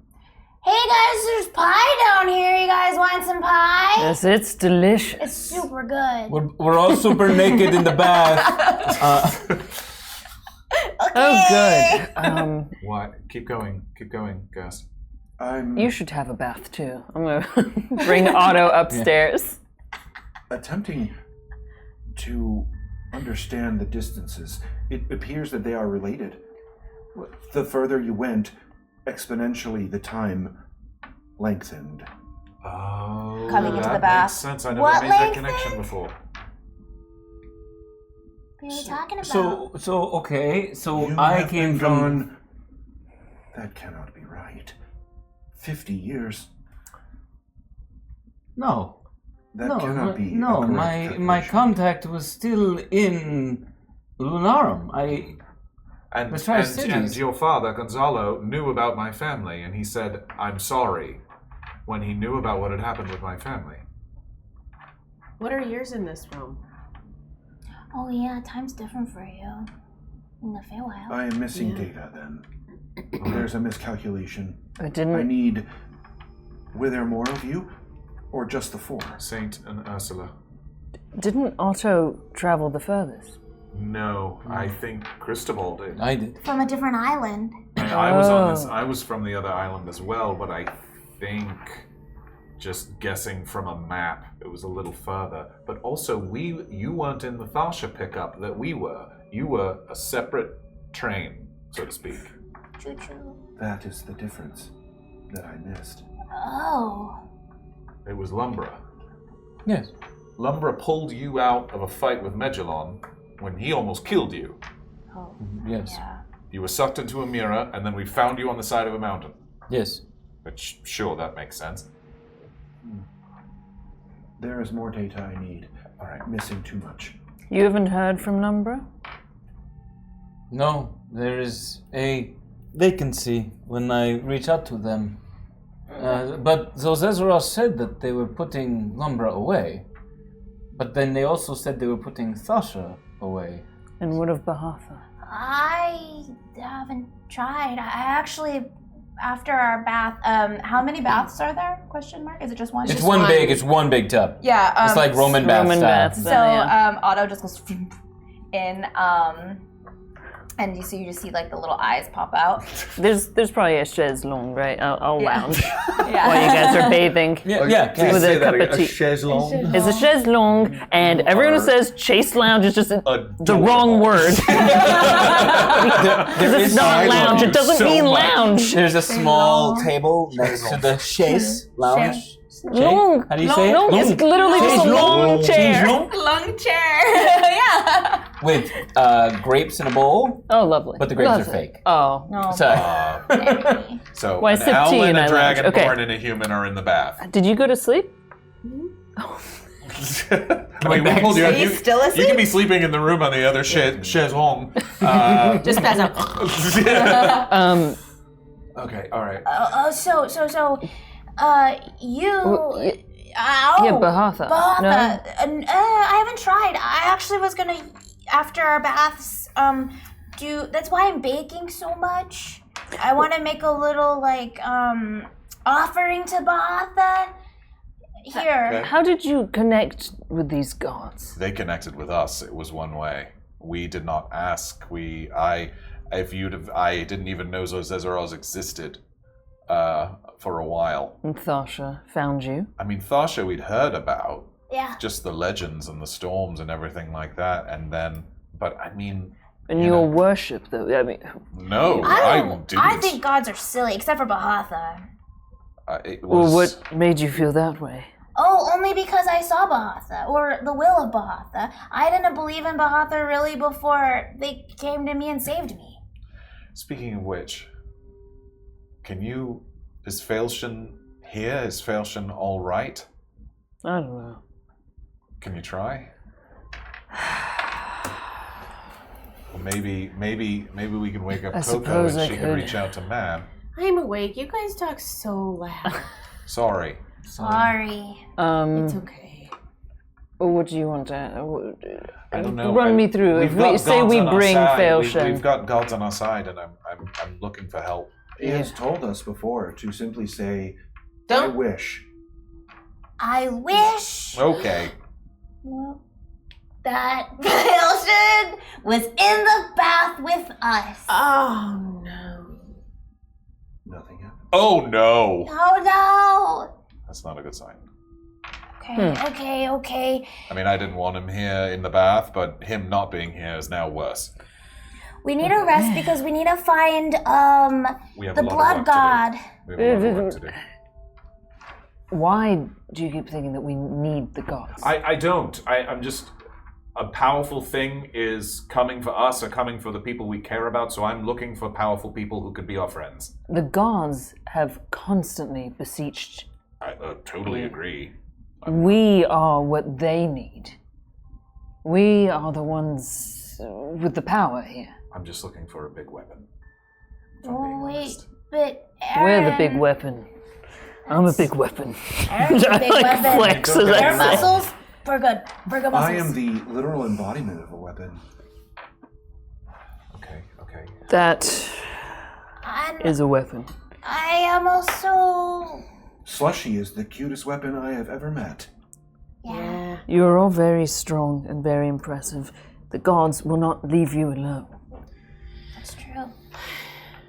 Hey guys, there's pie down here. You guys want some pie? Yes, it's delicious. It's super good. We're all super naked in the bath. Oh, good. What? Keep going, Gus. You should have a bath too. I'm gonna bring Otto upstairs. Attempting to understand the distances. It appears that they are related. The further you went, exponentially the time lengthened. Oh, Coming into that the bath. makes sense. I never What made that lengthened? connection before. What are you talking about? So You I have came been from. gone. That cannot be right. 50 years. No. That cannot be. No, a correct my calculation. contact was still in Lunarum. And, The Tri-Cities. and your father, Gonzalo, knew about my family, and he said, I'm sorry, when he knew about what had happened with my family. What are yours in this realm? Oh yeah, time's different for you. In the Feywild. I am missing data then. There's a miscalculation. I I didn't. need. Were there more of you? Or just the 4? Saint and Ursula. Didn't Otto travel the furthest? No, I think Cristobal did. I did. From a different island. I was on this. I was from the other island as well, but I think, just guessing from a map, it was a little further. But also, you weren't in the Thasha pickup that we were. You were a separate train, so to speak. Choo-choo. That is the difference that I missed. Oh. It was Lumbra. Yes. Lumbra pulled you out of a fight with Megillon when he almost killed you. Oh, Yes. yeah. You were sucked into a mirror, and then we found you on the side of a mountain. Yes. Which, sure, that makes sense. There is more data I need. Alright, missing too much. You haven't heard from Numbra? No, there is a vacancy when I reach out to them. But those Ezra said that they were putting Lumbra away. But then they also said they were putting Thasha away. And what of Bahatha? I haven't tried. I actually, after our bath, how many baths are there? Question mark. Is it just one? It's one big tub. Yeah. It's like Roman bath Roman style. baths. So Yeah. Otto just goes in, and you just see like the little eyes pop out. There's probably a chaise longue, right? I'll Yeah. lounge Yeah. while you guys are bathing. Yeah. With a cup of tea. chaise longue. It's a chaise longue, and everyone who says chase lounge is just the wrong word. Because it's not lounge. It doesn't mean lounge. There's a small table next to the chaise lounge. Long. How do you say it? Long. It's literally just a long chair. Long chair. Yeah. With grapes in a bowl, Oh, lovely. but the grapes Lovely. are fake. Oh. No. Sorry. So, Why an sip owl tea and in a my lounge? dragonborn Okay. and a human are in the bath. Did you go to sleep? I mean, we told you, Are you still you asleep? can be sleeping in the room on the other chaise longue. Just pass out. Okay, all right. You. Yeah, Bahatha. Bahatha. No? I haven't tried. I actually was gonna, after our baths, that's why I'm baking so much. I want to make a little, like, offering to Bahatha. Here. How did you connect with these gods? They connected with us. It was one way. We did not ask. I didn't even know those Zezeros existed for a while. And Thasha found you? I mean, Thasha we'd heard about. Yeah. Just the legends and the storms and everything like that, and then, but I mean... And your worship, though, I mean... No, I didn't. I think gods are silly, except for Bahatha. It was... Well, what made you feel that way? Oh, only because I saw Bahatha, or the will of Bahatha. I didn't believe in Bahatha really before they came to me and saved me. Speaking of which, is Faelshin here? Is Faelshin all right? I don't know. Can you try? Well, maybe we can wake up KoKo and she can reach out to Mab. I'm awake. You guys talk so loud. Sorry. Sorry. It's okay. What do you want to... I don't know. Run me through. If we say we bring Faelshin. We've got gods on our side, and I'm looking for help. He has told us before to simply say, Don't. I wish. I wish Okay. that Faelshin was in the bath with us. Oh, no. Nothing happened. Oh no! Oh, no. That's not a good sign. Okay. I mean, I didn't want him here in the bath, but him not being here is now worse. We need a rest because we need to find We have the a lot blood of work to god. do. We have a lot of work to do. Why do you keep thinking that we need the gods? I don't. I'm just... A powerful thing is coming for us or coming for the people we care about, so I'm looking for powerful people who could be our friends. The gods have constantly beseeched. I totally agree. We are what they need. We are the ones with the power here. I'm just looking for a big weapon. Oh, wait, but We're the Aeron, big weapon. I'm a big weapon. Aeron's a big weapon. Flex as Air I say. muscles, we're good. Muscles. I am the literal embodiment of a weapon. Okay. That I'm, is a weapon. I am also... Slushy is the cutest weapon I have ever met. Yeah. You're all very strong and very impressive. The gods will not leave you alone. That's true.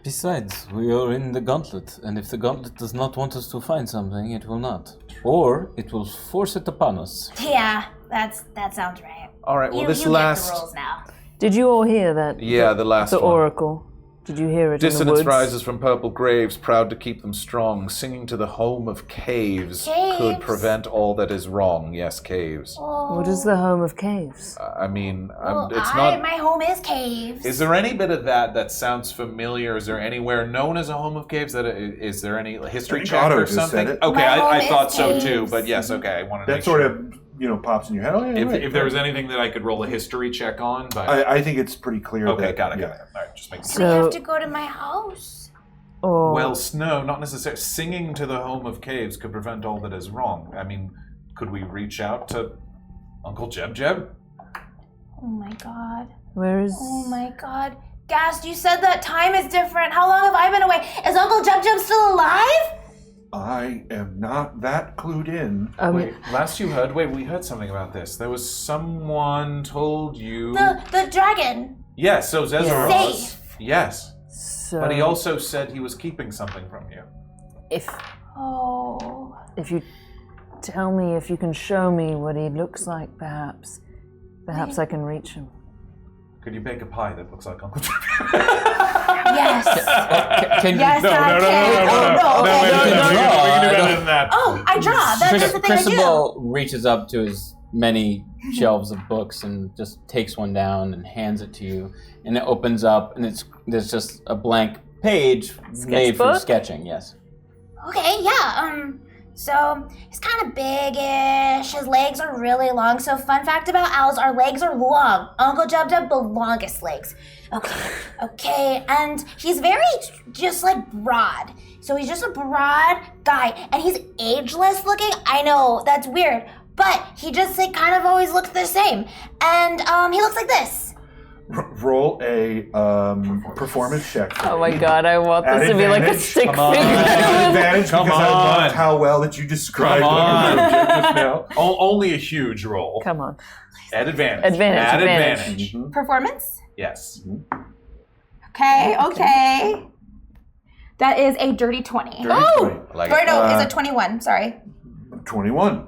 Besides, we are in the Gauntlet, and if the Gauntlet does not want us to find something, it will not. Or it will force it upon us. Yeah, that sounds right. All right, well, you this get last... the rules now. Did you all hear that? Yeah, the last The one. oracle. Did you hear it in the Dissonance woods? rises from purple graves, proud to keep them strong. Singing to the home of caves could Caves? prevent all that is wrong. Yes, caves. What is the home of caves? I mean, Well, it's not... my home is caves. Is there any bit of that sounds familiar? Is there anywhere known as a home of caves? Is there any history I think check Otto or just something? said it. Okay, My home I is thought so caves. too, but yes, okay, I wanted to That That make sort sure. of, pops in your head. Oh, yeah, right. If there was anything that I could roll a history check on, but... I think it's pretty clear okay, that... got it. yeah. All right, just making So sure. we So- have to go to my house. Or Well, no, not necessarily. Singing to the home of caves could prevent all that is wrong. I mean, could we reach out to Uncle Jeb Jeb? Oh my god. where is? Oh my god. Gast, you said that time is different. How long have I been away? Is Uncle Jeb Jeb still alive? I am not that clued in. Wait, last you heard, we heard something about this. There was someone told you... The dragon. Yes, so Zezeros. Safe. Yes, So but he also said he was keeping something from you. if Oh. you tell me, if you can show me what he looks like, perhaps I can reach him. Could you bake a pie that looks like Uncle Jeb? Yes. Can you? Yes, I can. no, we can do better than that. Oh, I draw. That's the thing I do. Cristobal reaches up to his many shelves of books and just takes one down and hands it to you, and it opens up, and there's just a blank page made for Sketchbook? sketching. Yes. Okay, yeah. So he's kind of big-ish. His legs are really long. So fun fact about owls, our legs are long. Uncle Jeb Jeb, the longest legs. Okay, and he's very just like broad. So he's just a broad guy, and he's ageless looking. I know that's weird, but he just like kind of always looks the same. And he looks like this. Roll a performance check. for Oh my me. god, I want At this to be like a advantage. stick Come on. figure. At advantage Come because I on. loved how well that you described Come what on. you did just now. Only a huge roll. Come on. At advantage. Advantage. Performance? Yes. Okay. That is a dirty 20. Oh! I like Or it. no, is it 21? Sorry. 21.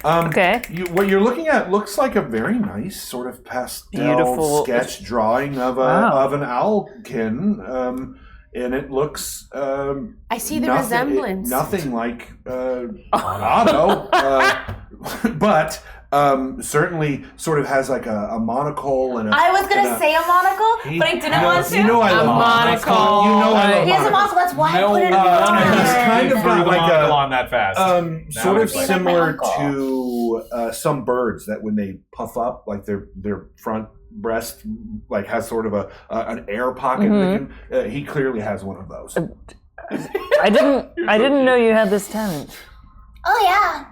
Okay. What you're looking at looks like a very nice sort of pastel Beautiful. sketch drawing of an owlkin, and it looks. I see the nothing, resemblance. nothing like Otto, but certainly sort of has like a monocle and a. I was gonna say a monocle, but I didn't want to. You know I A love monocle. You know I love He has a monocle. That's why I put it in the He's order. kind of Threw got the like monocle a. on that fast. Sort of it's like similar my to some birds that when they puff up, like their front breast, like has sort of an air pocket. That can, he clearly has one of those. I didn't know you had this talent. Oh yeah.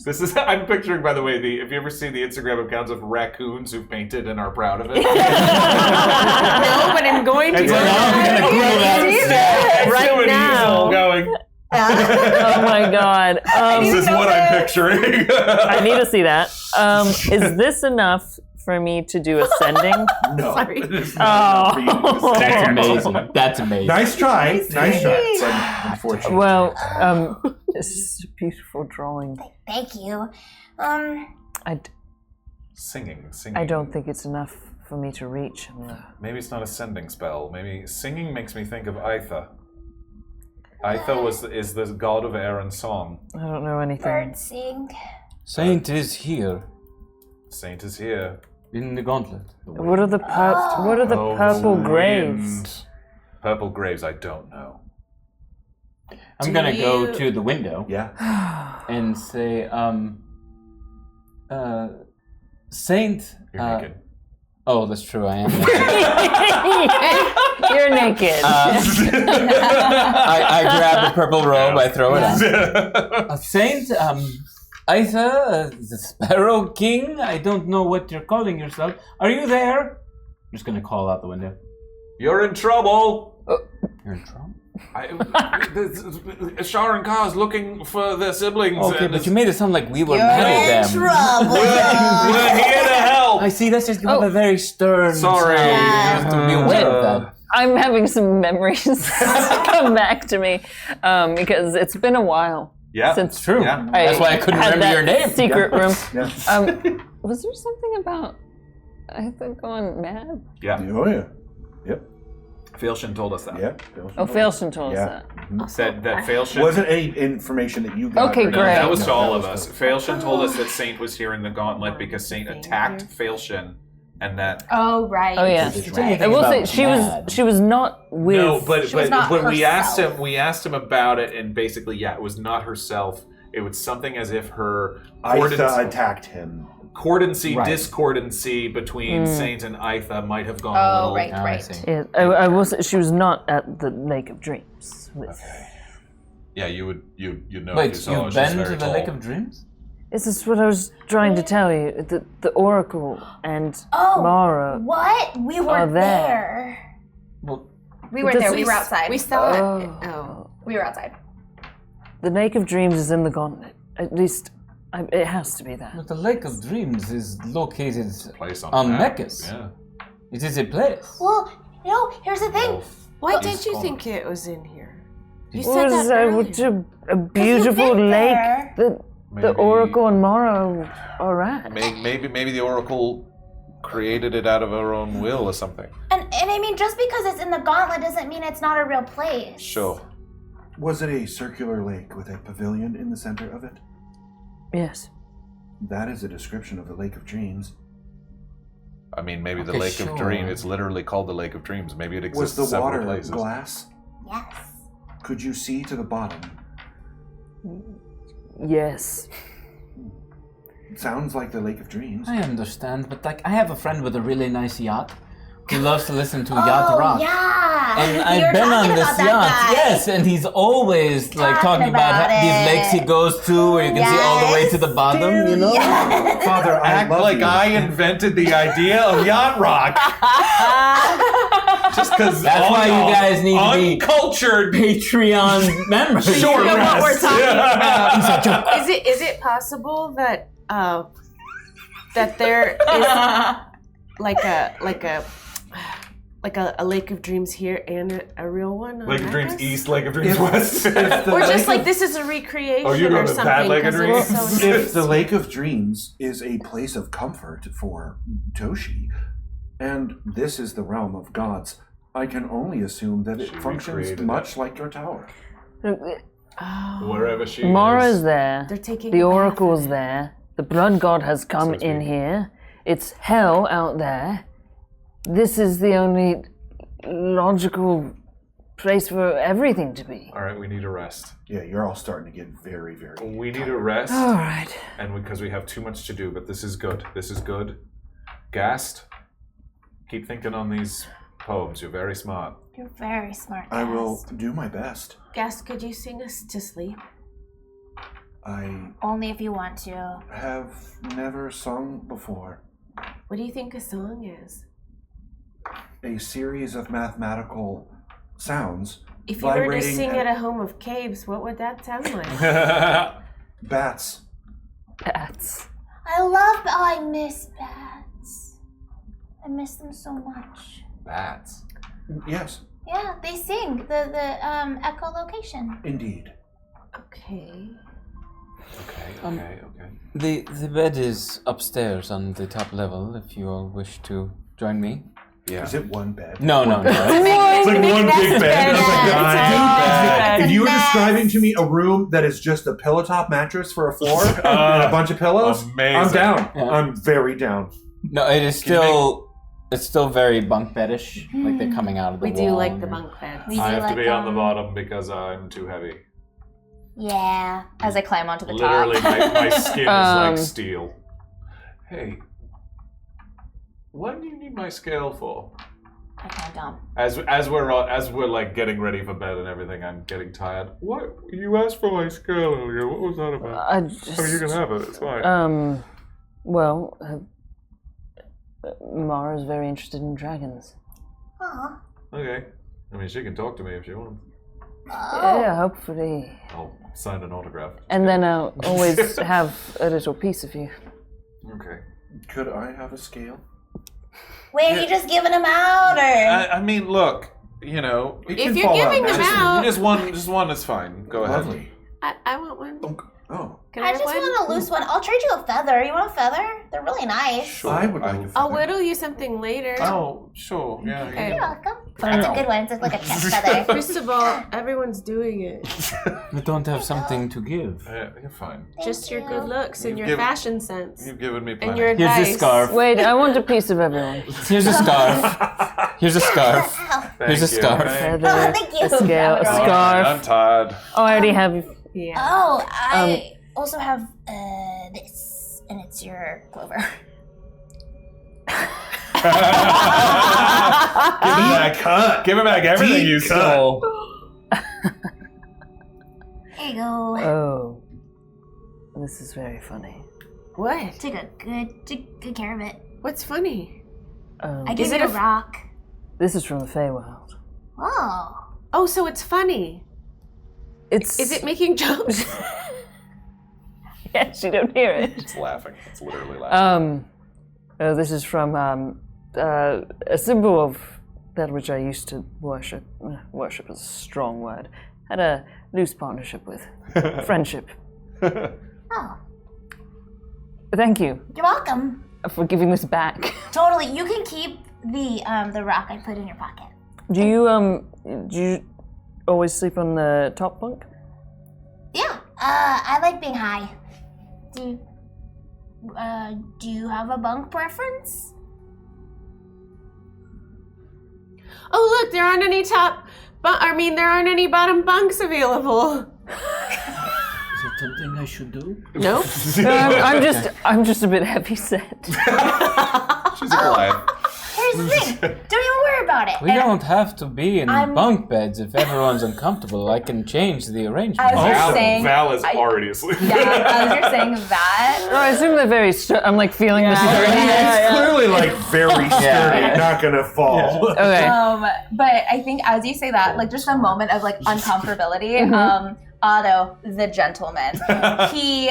This is. I'm picturing, by the way, if you ever see the Instagram accounts of raccoons who've painted and are proud of it. No, but I'm going to. I'm gonna Google that. Right now. Going. Oh my god. This is what I'm picturing. I need to see that. Is this enough for me to do ascending? No, Sorry. it is not for you to Oh. say. That's amazing. That's amazing. Nice try, but unfortunately. Well, this is a beautiful drawing. Thank you. Singing. I don't think it's enough for me to reach. Maybe it's not a sending spell. Maybe singing makes me think of Aetha. Aetha is the god of air and song. I don't know anything. Birds sing. Saint is here Saint is here. in the Gauntlet. What are the purple graves? Purple graves, I don't know. I'm gonna go to the window Yeah. and say, Saint. You're naked. Oh, that's true. I am. You're naked. I grab the purple robe. I throw it on. Saint, Aetha, the Sparrow King. I don't know what you're calling yourself. Are you there? I'm just gonna call out the window. You're in trouble. You're in trouble. Sharon Carr's looking for their siblings. Okay, and but you made it sound like we were You're mad at in them. trouble. we're here to help. I see. That's just you have a very stern. Sorry. sound. You have to be aware of that. I'm having some memories come back to me because it's been a while. Yeah, since True. Yeah. That's why I couldn't had remember that your name. Secret room. Yeah. Was there something about I think going mad? Yeah. Oh yeah. Yep. Failshin told us that. Yeah. Oh, Failshin told us Yeah. that. That Failshin. Wasn't any information that you got. Okay, or great. anything. That was to all that of us. Failshin told us that Saint was here in the Gauntlet because Saint attacked Failshin, and that. Oh, right. Oh yeah. Right. I will say About she was not with. No, but was not when we herself. asked him about it, and basically, yeah, it was not herself. It was something as if her Aetha attacked him. discordancy between Saint and Aetha might have gone a Oh, little. right, I right. see. Yeah, I was. She was not at the Lake of Dreams. With. Yeah, you'd know. if Wait, you saw her. you've She's been very to the tall. Lake of Dreams? This is what I was trying to tell you. The Oracle and Mara. What? We were Oh, there. there. Well, We weren't there. We were outside. We saw it. Oh. Oh. We were outside. The Lake of Dreams is in the Gauntlet. At least, it has to be that. but the Lake of Dreams is located Place on on the map. Mechas. Yeah. It is a place. Well, here's the thing. Why did you think it was in here? You said Was that earlier. a beautiful been lake? there. The Maybe- Oracle and Mara are at. Maybe the Oracle created it out of her own will or something. And I mean, just because it's in the Gauntlet doesn't mean it's not a real place. Sure. Was it a circular lake with a pavilion in the center of it? Yes. That is a description of the Lake of Dreams. I mean, maybe the Okay, Lake sure. of Dreams. It's literally called the Lake of Dreams. Maybe it Was exists the several water places. glass? Yes. Could you see to the bottom? Yes. Sounds like the Lake of Dreams. I understand, but like I have a friend with a really nice yacht. He loves to listen to yacht rock. Yeah. And I've You're been on talking this about that yacht. guy. Yes, and he's always like talking about about these lakes he it. goes to where you can see all the way to the bottom, you know? Yes. Father, I Act love like you. I invented the idea of yacht rock. Just because That's why you guys need to be uncultured. Patreon members. Short You know what we're rest. talking Yeah. about. Is it possible that that there is like a Lake of Dreams here and a real one? Lake of Dreams Marcus? East, Lake of Dreams West. Or just like this is a recreation Oh, you're going or to something. that Lake of 'cause Dreams? it's so If the Lake of Dreams is a place of comfort for Toshi, and this is the realm of gods, I can only assume that it She functions recreated much like your tower. Wherever she Mara's is. there. They're taking The a bath oracle's in it. there. The blood god has come it's in me. here. It's hell out there. This is the only logical place for everything to be. All right, we need a rest. Yeah, you're all starting to get very, very. We need a rest, All right. and because we have too much to do, but this is good. This is good. Gast, keep thinking on these poems. You're very smart. You're very smart. I will Gast. do my best. Gas, could you sing us to sleep? I Only if you want to. have never sung before. What do you think a song is? A series of mathematical sounds If you were to vibrating sing at at a home of caves, what would that sound like? bats. Bats. I miss bats. I miss them so much. Bats. Yes, Yeah, they sing the echolocation. indeed. Okay. Okay. The bed is upstairs on the top level if you all wish to join me. Yeah. Is it one bed? No. It's like one big bed. It's like bed. If you were describing to me a room that is just a pillow top mattress for a floor and a bunch of pillows, amazing. I'm down. Yeah. I'm very down. No, it is still it's still very bunk bedish. Like they're coming out of the We wall. do like the bunk beds. We I do have to like, be on the bottom because I'm too heavy. Yeah. As I climb onto the Literally, top. my skin is like steel. Hey, what do you need my scale for? I kind of dumb. As we're like getting ready for bed and everything, I'm getting tired. What you asked for my scale earlier? What was that about? I just. Oh, you can have it. It's fine. Well, Mara's very interested in dragons. Aw. Okay. I mean, she can talk to me if she wants. Oh. Yeah, hopefully. I'll sign an autograph. And then I'll always have a little piece of you. Okay. Could I have a scale? Wait, are you just giving them out, or? I mean, look. You know, It If can you're fall giving out them naturally. out- just one is fine. Go ahead. Lovely. I want one. Oh, Can I have just one? want a loose one. I'll trade you a feather. You want a feather? They're really nice. Sure. I would like a I'll feather. whittle you something later. Oh, sure. Yeah. Okay. You're welcome. That's a good one. It's like a chest feather. Cristobal, everyone's doing it. We don't have something to give. You're fine. Just your good looks and You've your given- fashion sense. You've given me And plenty. your advice. Here's a scarf. Wait, I want a piece of everyone. Here's a scarf. Here's a scarf. Here's a Thank you. scarf. Feather, Oh, thank you. a scale, a All right, scarf. I'm tired. Oh, I already have. Yeah. Oh, I also have this, and it's your clover. Give it back. Cut. Give it back everything you stole. There you go. Oh, this is very funny. What? Took good care of it. What's funny? I Is gave it it a a- rock. This is from the Feywild. Oh. Oh, so it's funny. It's. Is it making jokes? Yes, you don't hear it. It's laughing. It's literally laughing. Oh, this is from a symbol of that which I used to worship. Worship is a strong word. Had a loose partnership with. Friendship. Oh. Thank you You're welcome. for giving this back. Totally. You can keep the rock I put in your pocket. Do you always sleep on the top bunk? Yeah. I like being high. Do you have a bunk preference? Oh, look, there aren't any there aren't any bottom bunks available. Is it something I should do? Nope. I'm just a bit heavy set. She's a Goliath. Here's thing. Don't even worry about it. We And don't have to be in I'm- bunk beds if everyone's uncomfortable. I can change the arrangement. As you're saying, Val is already asleep. yeah, as you're saying that, Oh, I assume they're very. I'm like feeling the security. It's clearly like very sturdy, not gonna fall. Okay. but I think as you say that, like just a moment of like uncomfortability. Otto, the gentleman, he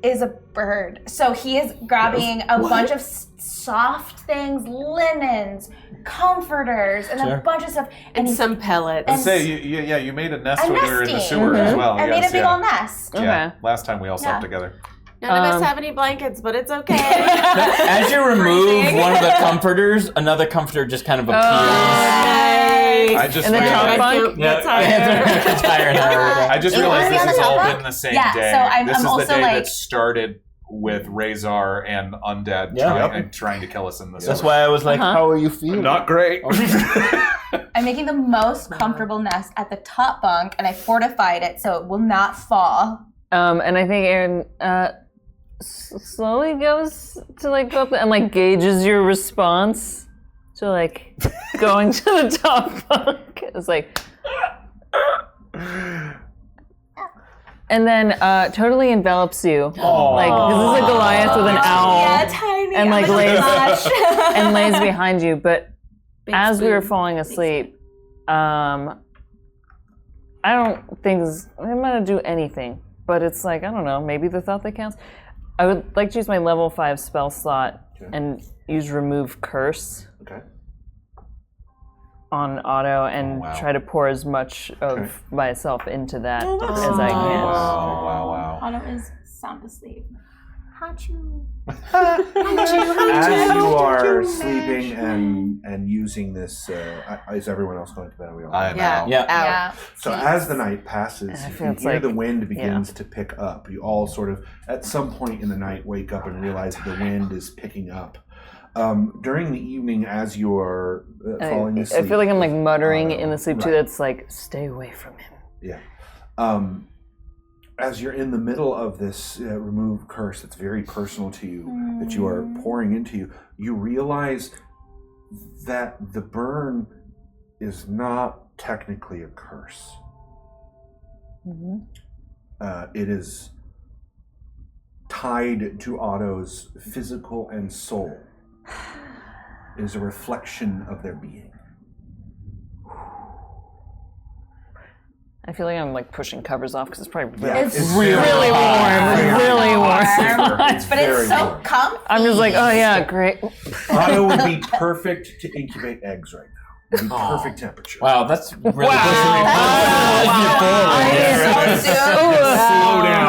is a bird, so he is grabbing a bunch of soft things, linens, comforters, and a bunch of stuff, And some pellets. and Say, you made a nest A when we were in the nesting. sewer as well. I made a yes, big yeah. old nest. Yeah, Okay. last time we all slept Yeah. together. None of us have any blankets, but it's okay. As you remove one of the comforters, another comforter just kind of appears. I just And then realized, top bunk? That's I just You realized wanna be this on has the all top been the same Yeah, day. so I'm this is also the day like- that started with Razor and Undead trying to kill us in the That's sewer. why I was like, how are you feeling? Not great. I'm making the most comfortable nest at the top bunk, and I fortified it so it will not fall. And I think Aeron slowly goes to like go up and like gauges your response to like going to the top bunk. It's like, and then totally envelops you. Like this is a Goliath with an owl. Yeah, tiny. And like I'm lays gosh. and lays behind you. But as we were falling asleep, I don't think I'm gonna do anything. But it's like, I don't know, maybe the thought that counts. I would like to use my level 5 spell slot and use remove curse Okay. on auto and try to pour as much of myself into that as I can. Wow. Otto is sound asleep. Hachu. As you are sleeping and using this, is everyone else going to bed? Are we all? I am Yeah. out. Yeah. Yeah. So as the night passes, I you feel can it's hear like- the wind begins to pick up. You all sort of, at some point in the night, wake up and realize the wind is picking up. During the evening, as you're falling asleep, I feel like I'm like muttering Auto, in the sleep too. right. That's like, stay away from him. Yeah. As you're in the middle of this remove curse that's very personal to you, that you are pouring into you, you realize that the burn is not technically a curse. It is tied to Otto's physical and soul. It is a reflection of their being. I feel like I'm like pushing covers off because it's probably Yeah, It's really warm. Really warm. It's But it's very so warm. comfy. I'm just like, oh yeah, great. Otto would be perfect to incubate eggs right now. It would be perfect temperature. Wow, that's really Wow. Slow down.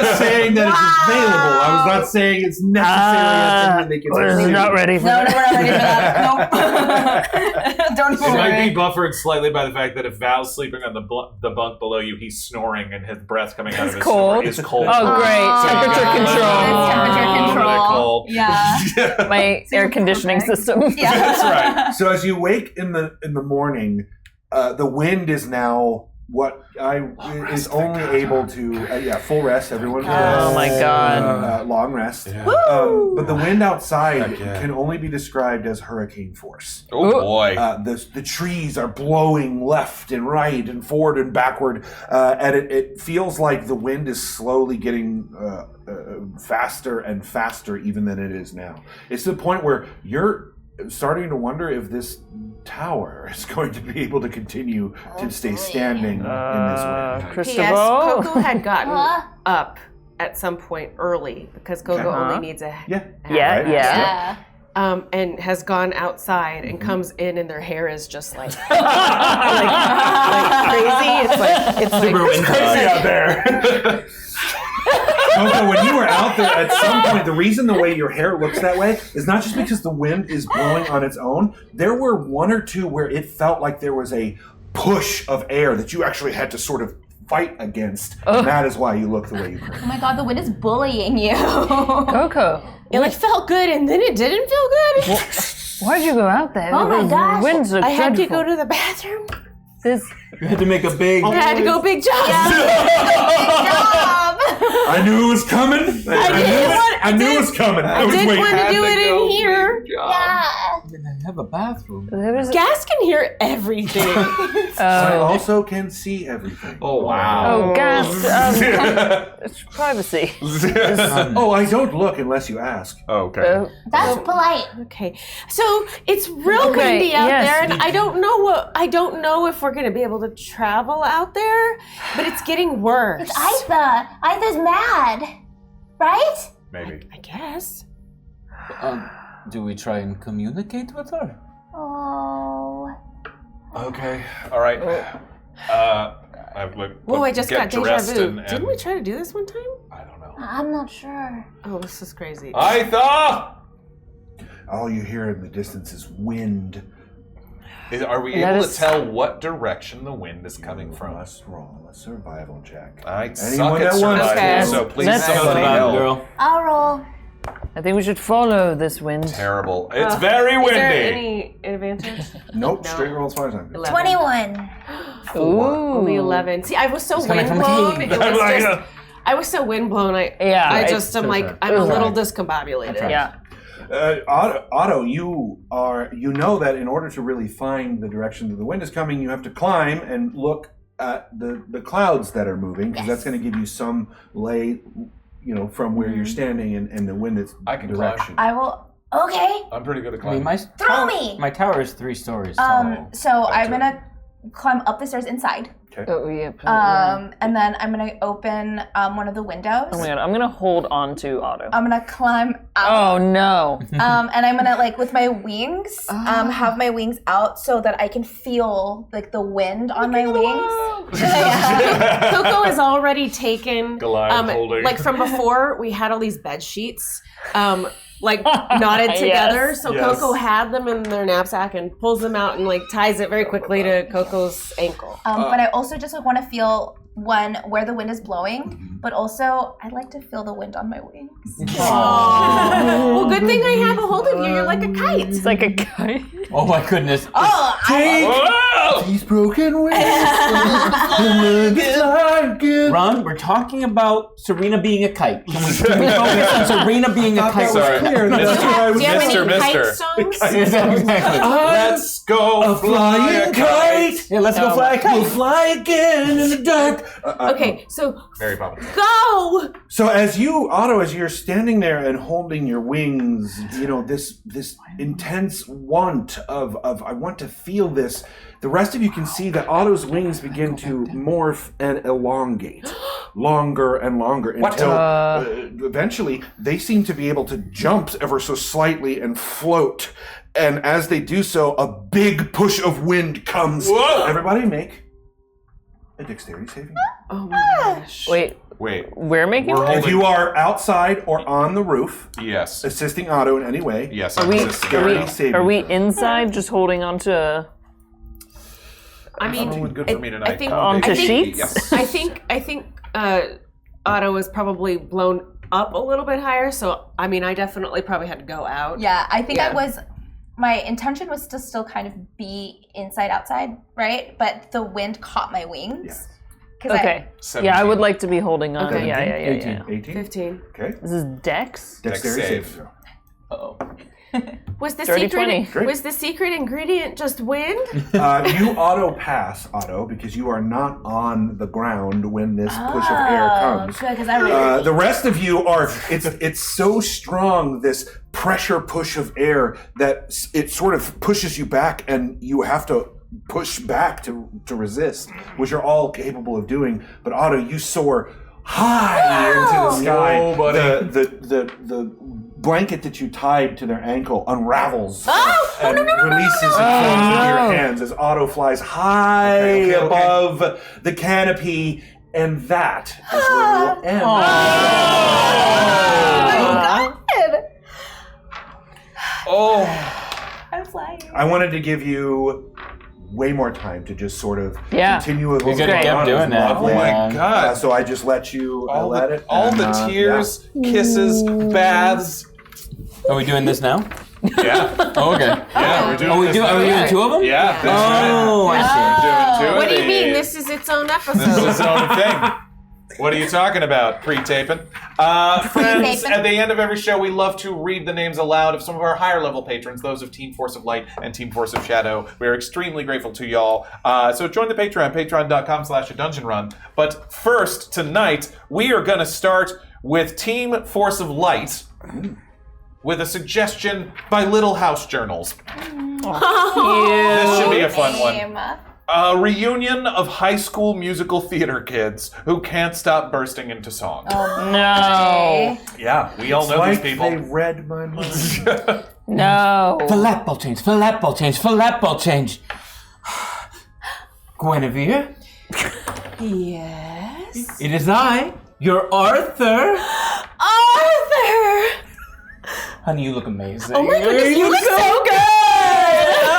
Just saying that it's available. I was not saying it's necessary as to when they can We're not ready for No, that. we're not ready for that. Nope. Don't It might worry. be buffered slightly by the fact that if Val's sleeping on the bunk below you, he's snoring and his breath coming out of his cold. snore is cold. Oh, great. So you Temperature gotta let control. it warm, Temperature a little bit control. cold. Yeah. My air conditioning system. Yeah. That's right. So as you wake in the morning, the wind is now what is only able to full rest. Everyone, Oh my God. long rest. Yeah. But the wind outside Heck yeah. can only be described as hurricane force. Oh boy. The trees are blowing left and right and forward and backward, and it feels like the wind is slowly getting faster and faster even than it is now. It's to the point where you're starting to wonder if this tower is going to be able to continue to stay standing in this wind. P.S. Cristobal. KoKo had gotten Huh? up at some point early because KoKo Okay. only needs a Yeah. Yeah, Right? yeah. and has gone outside and comes in and their hair is just like like crazy. It's Super like wind Crazy out there. KoKo, when you were out there at some point, the reason the way your hair looks that way is not just because the wind is blowing on its own. There were one or two where it felt like there was a push of air that you actually had to sort of fight against. And that is why you look the way you look. Oh my god, the wind is bullying you. KoKo. it like felt good and then it didn't feel good. Why'd you go out there? Oh my The gosh. winds are I had to dreadful. go to the bathroom. This- You had to make a big. I had to go big job. I knew it was coming. I knew it. I knew it was coming. I was didn't waiting. want to do it in here. Yeah. I have a bathroom. Gas can hear everything. I also can see everything. Oh, wow. Oh, gas. It's privacy. Oh, I don't look unless you ask. Okay. That's polite. Okay, so it's real Okay, windy out yes. there, and I don't know if we're gonna be able to travel out there, but it's getting worse. It's Aitha. Aitha's mad. Right? Maybe. I guess. Do we try and communicate with her? Oh. Okay. All right. Whoa! I just got deja vu. And Didn't we try to do this one time? I don't know. I'm not sure. Oh, this is crazy. Aitha! All you hear in the distance is wind. Are we That able to is- tell what direction the wind is coming from? Must roll a survival check. I suck Anyone at that wants survival, to. so please Let's go somebody Survival help. girl. I'll roll. I think we should follow this wind. Terrible. It's very Is windy. there any advantage? Nope, No. straight roll as far as I'm concerned. 21. Ooh. Only 11. See, I was so coming from windblown. Kane. It was just, I was so windblown. Yeah, I it's just am like, okay. I'm a little Okay. discombobulated. Yeah. Otto, you know that in order to really find the direction that the wind is coming, you have to climb and look at the clouds that are moving, because that's going to give you some lay, from where you're standing and the wind is I can direction. I will. Okay. I'm pretty good at I mean, climbing. Throw me. My tower is 3 stories tall. So I'm That's gonna climb up the stairs inside. Oh, yeah. And then I'm gonna open one of the windows. Oh my god, I'm gonna hold on to Otto. I'm gonna climb out. Oh no. And I'm gonna with my wings, have my wings out so that I can feel the wind on my wings. Yeah. KoKo has already taken Goliath holding. from before we had all these bed sheets knotted together. Yes. So Yes. KoKo had them in their knapsack and pulls them out and ties it very quickly to KoKo's ankle. But I also just want to feel where the wind is blowing, but also I like to feel the wind on my wings. Well, good thing I have a hold of you. You're like a kite. It's like a kite. Oh my goodness. These broken wings. Ron, we're talking about Surena being a kite. Can we focus on Surena being a kite? Sorry. Clear. That's what I was Do you have any Mister. kite songs? Exactly. Let's go fly a kite. Yeah, let's go fly a kite. fly again in the dark. Okay, so Mary Poppins. go! So as you're standing there and holding your wings, this intense want of I want to feel this. The rest of you can see that Otto's wings begin to morph and elongate, longer and longer until eventually they seem to be able to jump ever so slightly and float. And as they do so, a big push of wind comes. Whoa! Everybody make a dexterity saving. Oh my gosh. Wait, we're making We're one? If holding. you are outside or on the roof, Yes. assisting Otto in any way, Yes. Are I'm we, resisting are, right now. we, are we inside just holding on to... I mean, Something good for me tonight. I think Onto I think- sheets? Yes. I think Otto is probably blown up a little bit higher, so I mean I definitely probably had to go out. Yeah, I think Yeah. my intention was to still kind of be inside outside, right? But the wind caught my wings. Yes. 'Cause Okay. Yeah, I would like to be holding on. Okay. Yeah. 18. 15. Okay. This is Dex? Dexterity save. saving throw. Uh-oh. Was the 30, secret 20. Great. was the secret ingredient just wind? You auto pass, Otto, because you are not on the ground when this push of air comes. Good, because I really The rest of you are. It's so strong, this pressure push of air, that it sort of pushes you back, and you have to push back to resist, which you're all capable of doing. But Otto, you soar high into the sky. Whoa, buddy. The blanket that you tied to their ankle unravels and releases and falls into your hands as Otto flies high Okay. above the canopy, and that is where we'll end. Oh. I'm flying. I wanted to give you way more time to just sort of Yeah. continue with what's You going kept on. doing It's that. lovely. Oh my Yeah. God. So I just let you all let the, it. all and, the tears, kisses, baths. Are we doing this now? Yeah. Oh, okay. Yeah, we're doing Are we this doing? now. Are we doing 2 of them? Yeah. That's Oh, right. I see. We're doing 2 What of do you mean? these. This is its own This is episode. its own thing. What are you talking about? Pre-taping? Friends, at the end of every show, we love to read the names aloud of some of our higher level patrons, those of Team Force of Light and Team Force of Shadow. We are extremely grateful to y'all. So join the Patreon, patreon.com/adungeonrun. But first, tonight, we are going to start with Team Force of Light with a suggestion by Little House Journals. This should be a fun one. A reunion of high school musical theater kids who can't stop bursting into song. Oh, no. Yeah, we all know these people. They read my mind. No. Falafel change, falafel change, falafel change. Guinevere? Yes. It is I, your Arthur. Arthur! Honey, you look amazing. Oh my goodness, you look so good!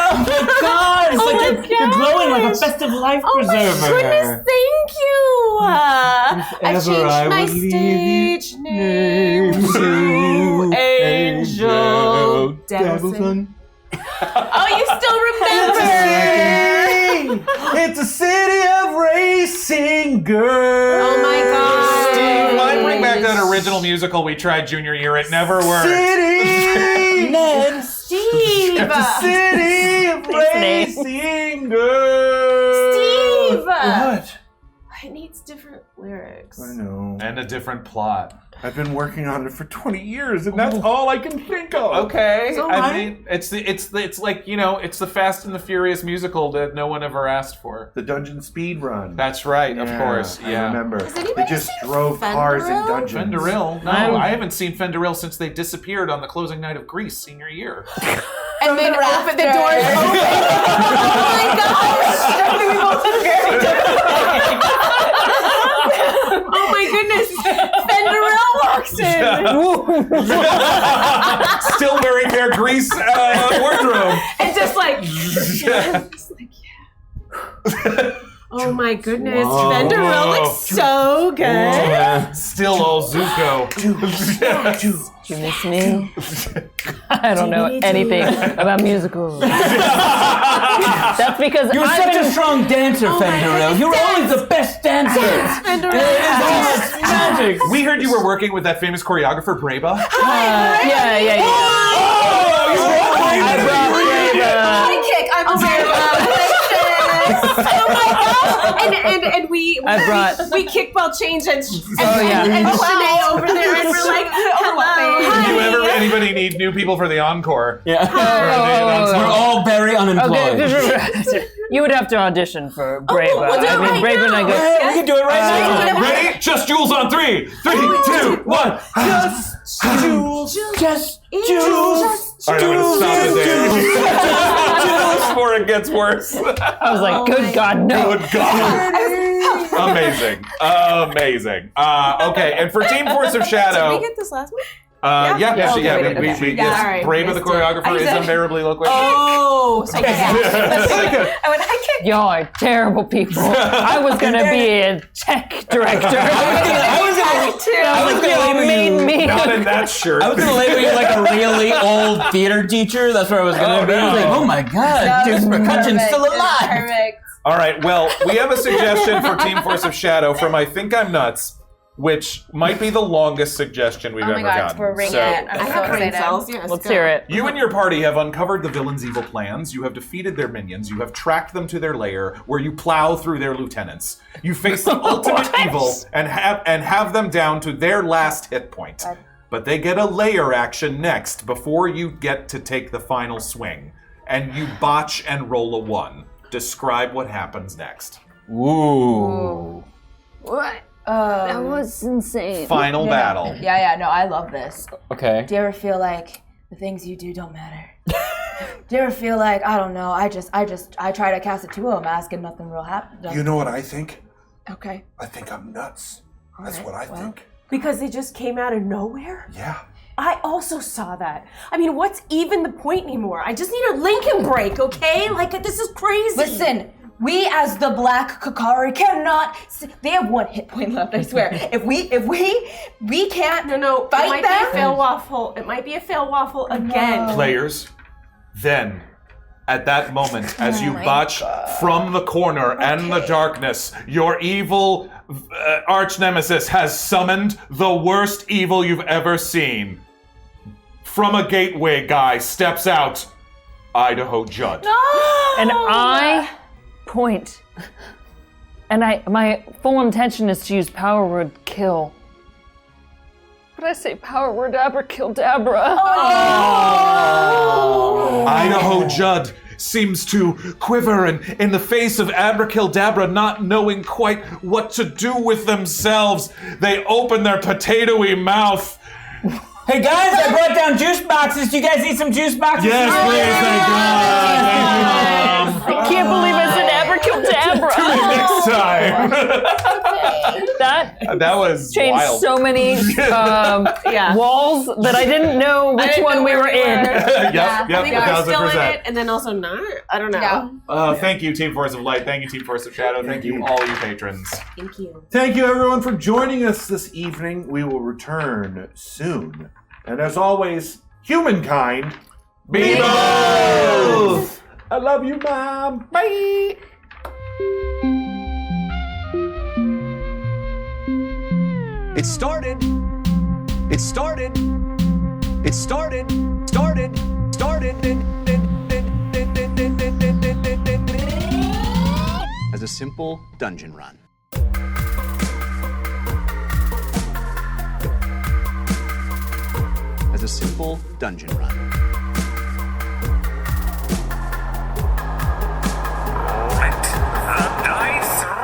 Oh my god! It's like you're glowing like a festive life preserver. Oh my goodness, thank you! I changed my stage name to Angel Devilson. Oh, you still remember? It's a city of racing girls. Oh my god. Steve, might bring back that original musical we tried junior year. It never worked. City! Ned. Steve! It's a city of racing girls. Steve! What? It needs different lyrics. I know. And a different plot. I've been working on it for 20 years, and that's all I can think of. Okay, So I what? mean, it's like, you know, it's the Fast and the Furious musical that no one ever asked for. The dungeon speed run. That's right, of Yeah, course. I Yeah. remember. Has anybody They just seen drove cars in Fenderill? dungeons. Fenderill? No, I haven't seen Fenderill since they disappeared on the closing night of Greece senior year. And then the doors open. Oh my gosh! Oh my goodness! Fenderill walks in! Still wearing their Greece wardrobe. And just like... Oh my goodness, Fenderill looks so good! Still all Zuko. You miss me? I don't know anything about musicals. That's because You're such a strong dancer, Fenderill. You're always the best dancer. Fenderill! Magic. We heard you were working with that famous choreographer, Breba. Yeah. I brought Body kick. I'm Oh my gosh! And we kickball change and Shanae over there and we're like, hello, hi. Anybody need new people for the encore? Yeah. We're all very unemployed. Okay. You would have to audition for Brave. we'll do it right Brave and I now. go. Yeah, we can do it right now. Ready? Just Jules on 3. 3, 2, 1. Just Jules. Just Jules. All right, I'm gonna stop it there. Before it gets worse. I was like, good God, no. Good God. Amazing. Okay, and for Team Force of Shadow. Did we get this last one? Yeah. Okay. Yes, All right, Brave, the choreographer, is unbearably loquacious. Oh, so Y'all are terrible people. I was gonna be a tech director. I was gonna made me. Not in that shirt. I was gonna label you like a really old theater teacher. That's where I was gonna be. I was like, oh my god, Duke's percussion's still alive. Perfect. All right, well, we have a suggestion for Team Force of Shadow from I Think I'm Nuts, which might be the longest suggestion we've Oh my ever god, gotten. bring So, it. I'm so excited. Yes, Let's hear it. you and your party have uncovered the villain's evil plans, you have defeated their minions, you have tracked them to their lair, where you plow through their lieutenants. You face the ultimate evil and have them down to their last hit point. But they get a lair action next before you get to take the final swing. And you botch and roll a 1. Describe what happens next. Ooh. What? That was insane. Final battle. Yeah, no, I love this. Okay. Do you ever feel like the things you do don't matter? Do you ever feel like, I don't know, I try to cast a 2-0 mask and nothing real happens? You know what I think? Okay. I think I'm nuts. That's what I think. Because they just came out of nowhere? Yeah. I also saw that. I mean, what's even the point anymore? I just need a Lincoln break, okay? Like, this is crazy. Listen, we as the Black Kari cannot. They have 1 hit point left. I swear. If we can't fight it might them. be a fail waffle. It might be a fail waffle again. Players, then, at that moment, as you botch from the corner and the darkness, your evil arch nemesis has summoned the worst evil you've ever seen. From a gateway guy steps out Idaho Judd. And I point. And my full intention is to use power word kill. But I say power word abracadabra. Idaho Judd seems to quiver and in the face of abracadabra, not knowing quite what to do with themselves, they open their potatoey mouth. Hey guys, I brought down juice boxes. Do you guys need some juice boxes? Yes, please, thank God. I can't believe I said abracadabra. Next time. That was changed wild. so many walls that I didn't know which one we were in. Yep, I think we're still in 1000%. it, and then also not. I don't know. Thank you, Team Force of Light. Thank you, Team Force of Shadow. Thank you, all you patrons. Thank you. Thank you, everyone, for joining us this evening. We will return soon. And as always, humankind, Be both! I love you, Mom. Bye. It started. It started. It started. Started. As a simple dungeon run. As a simple dungeon run. Let the dice roll!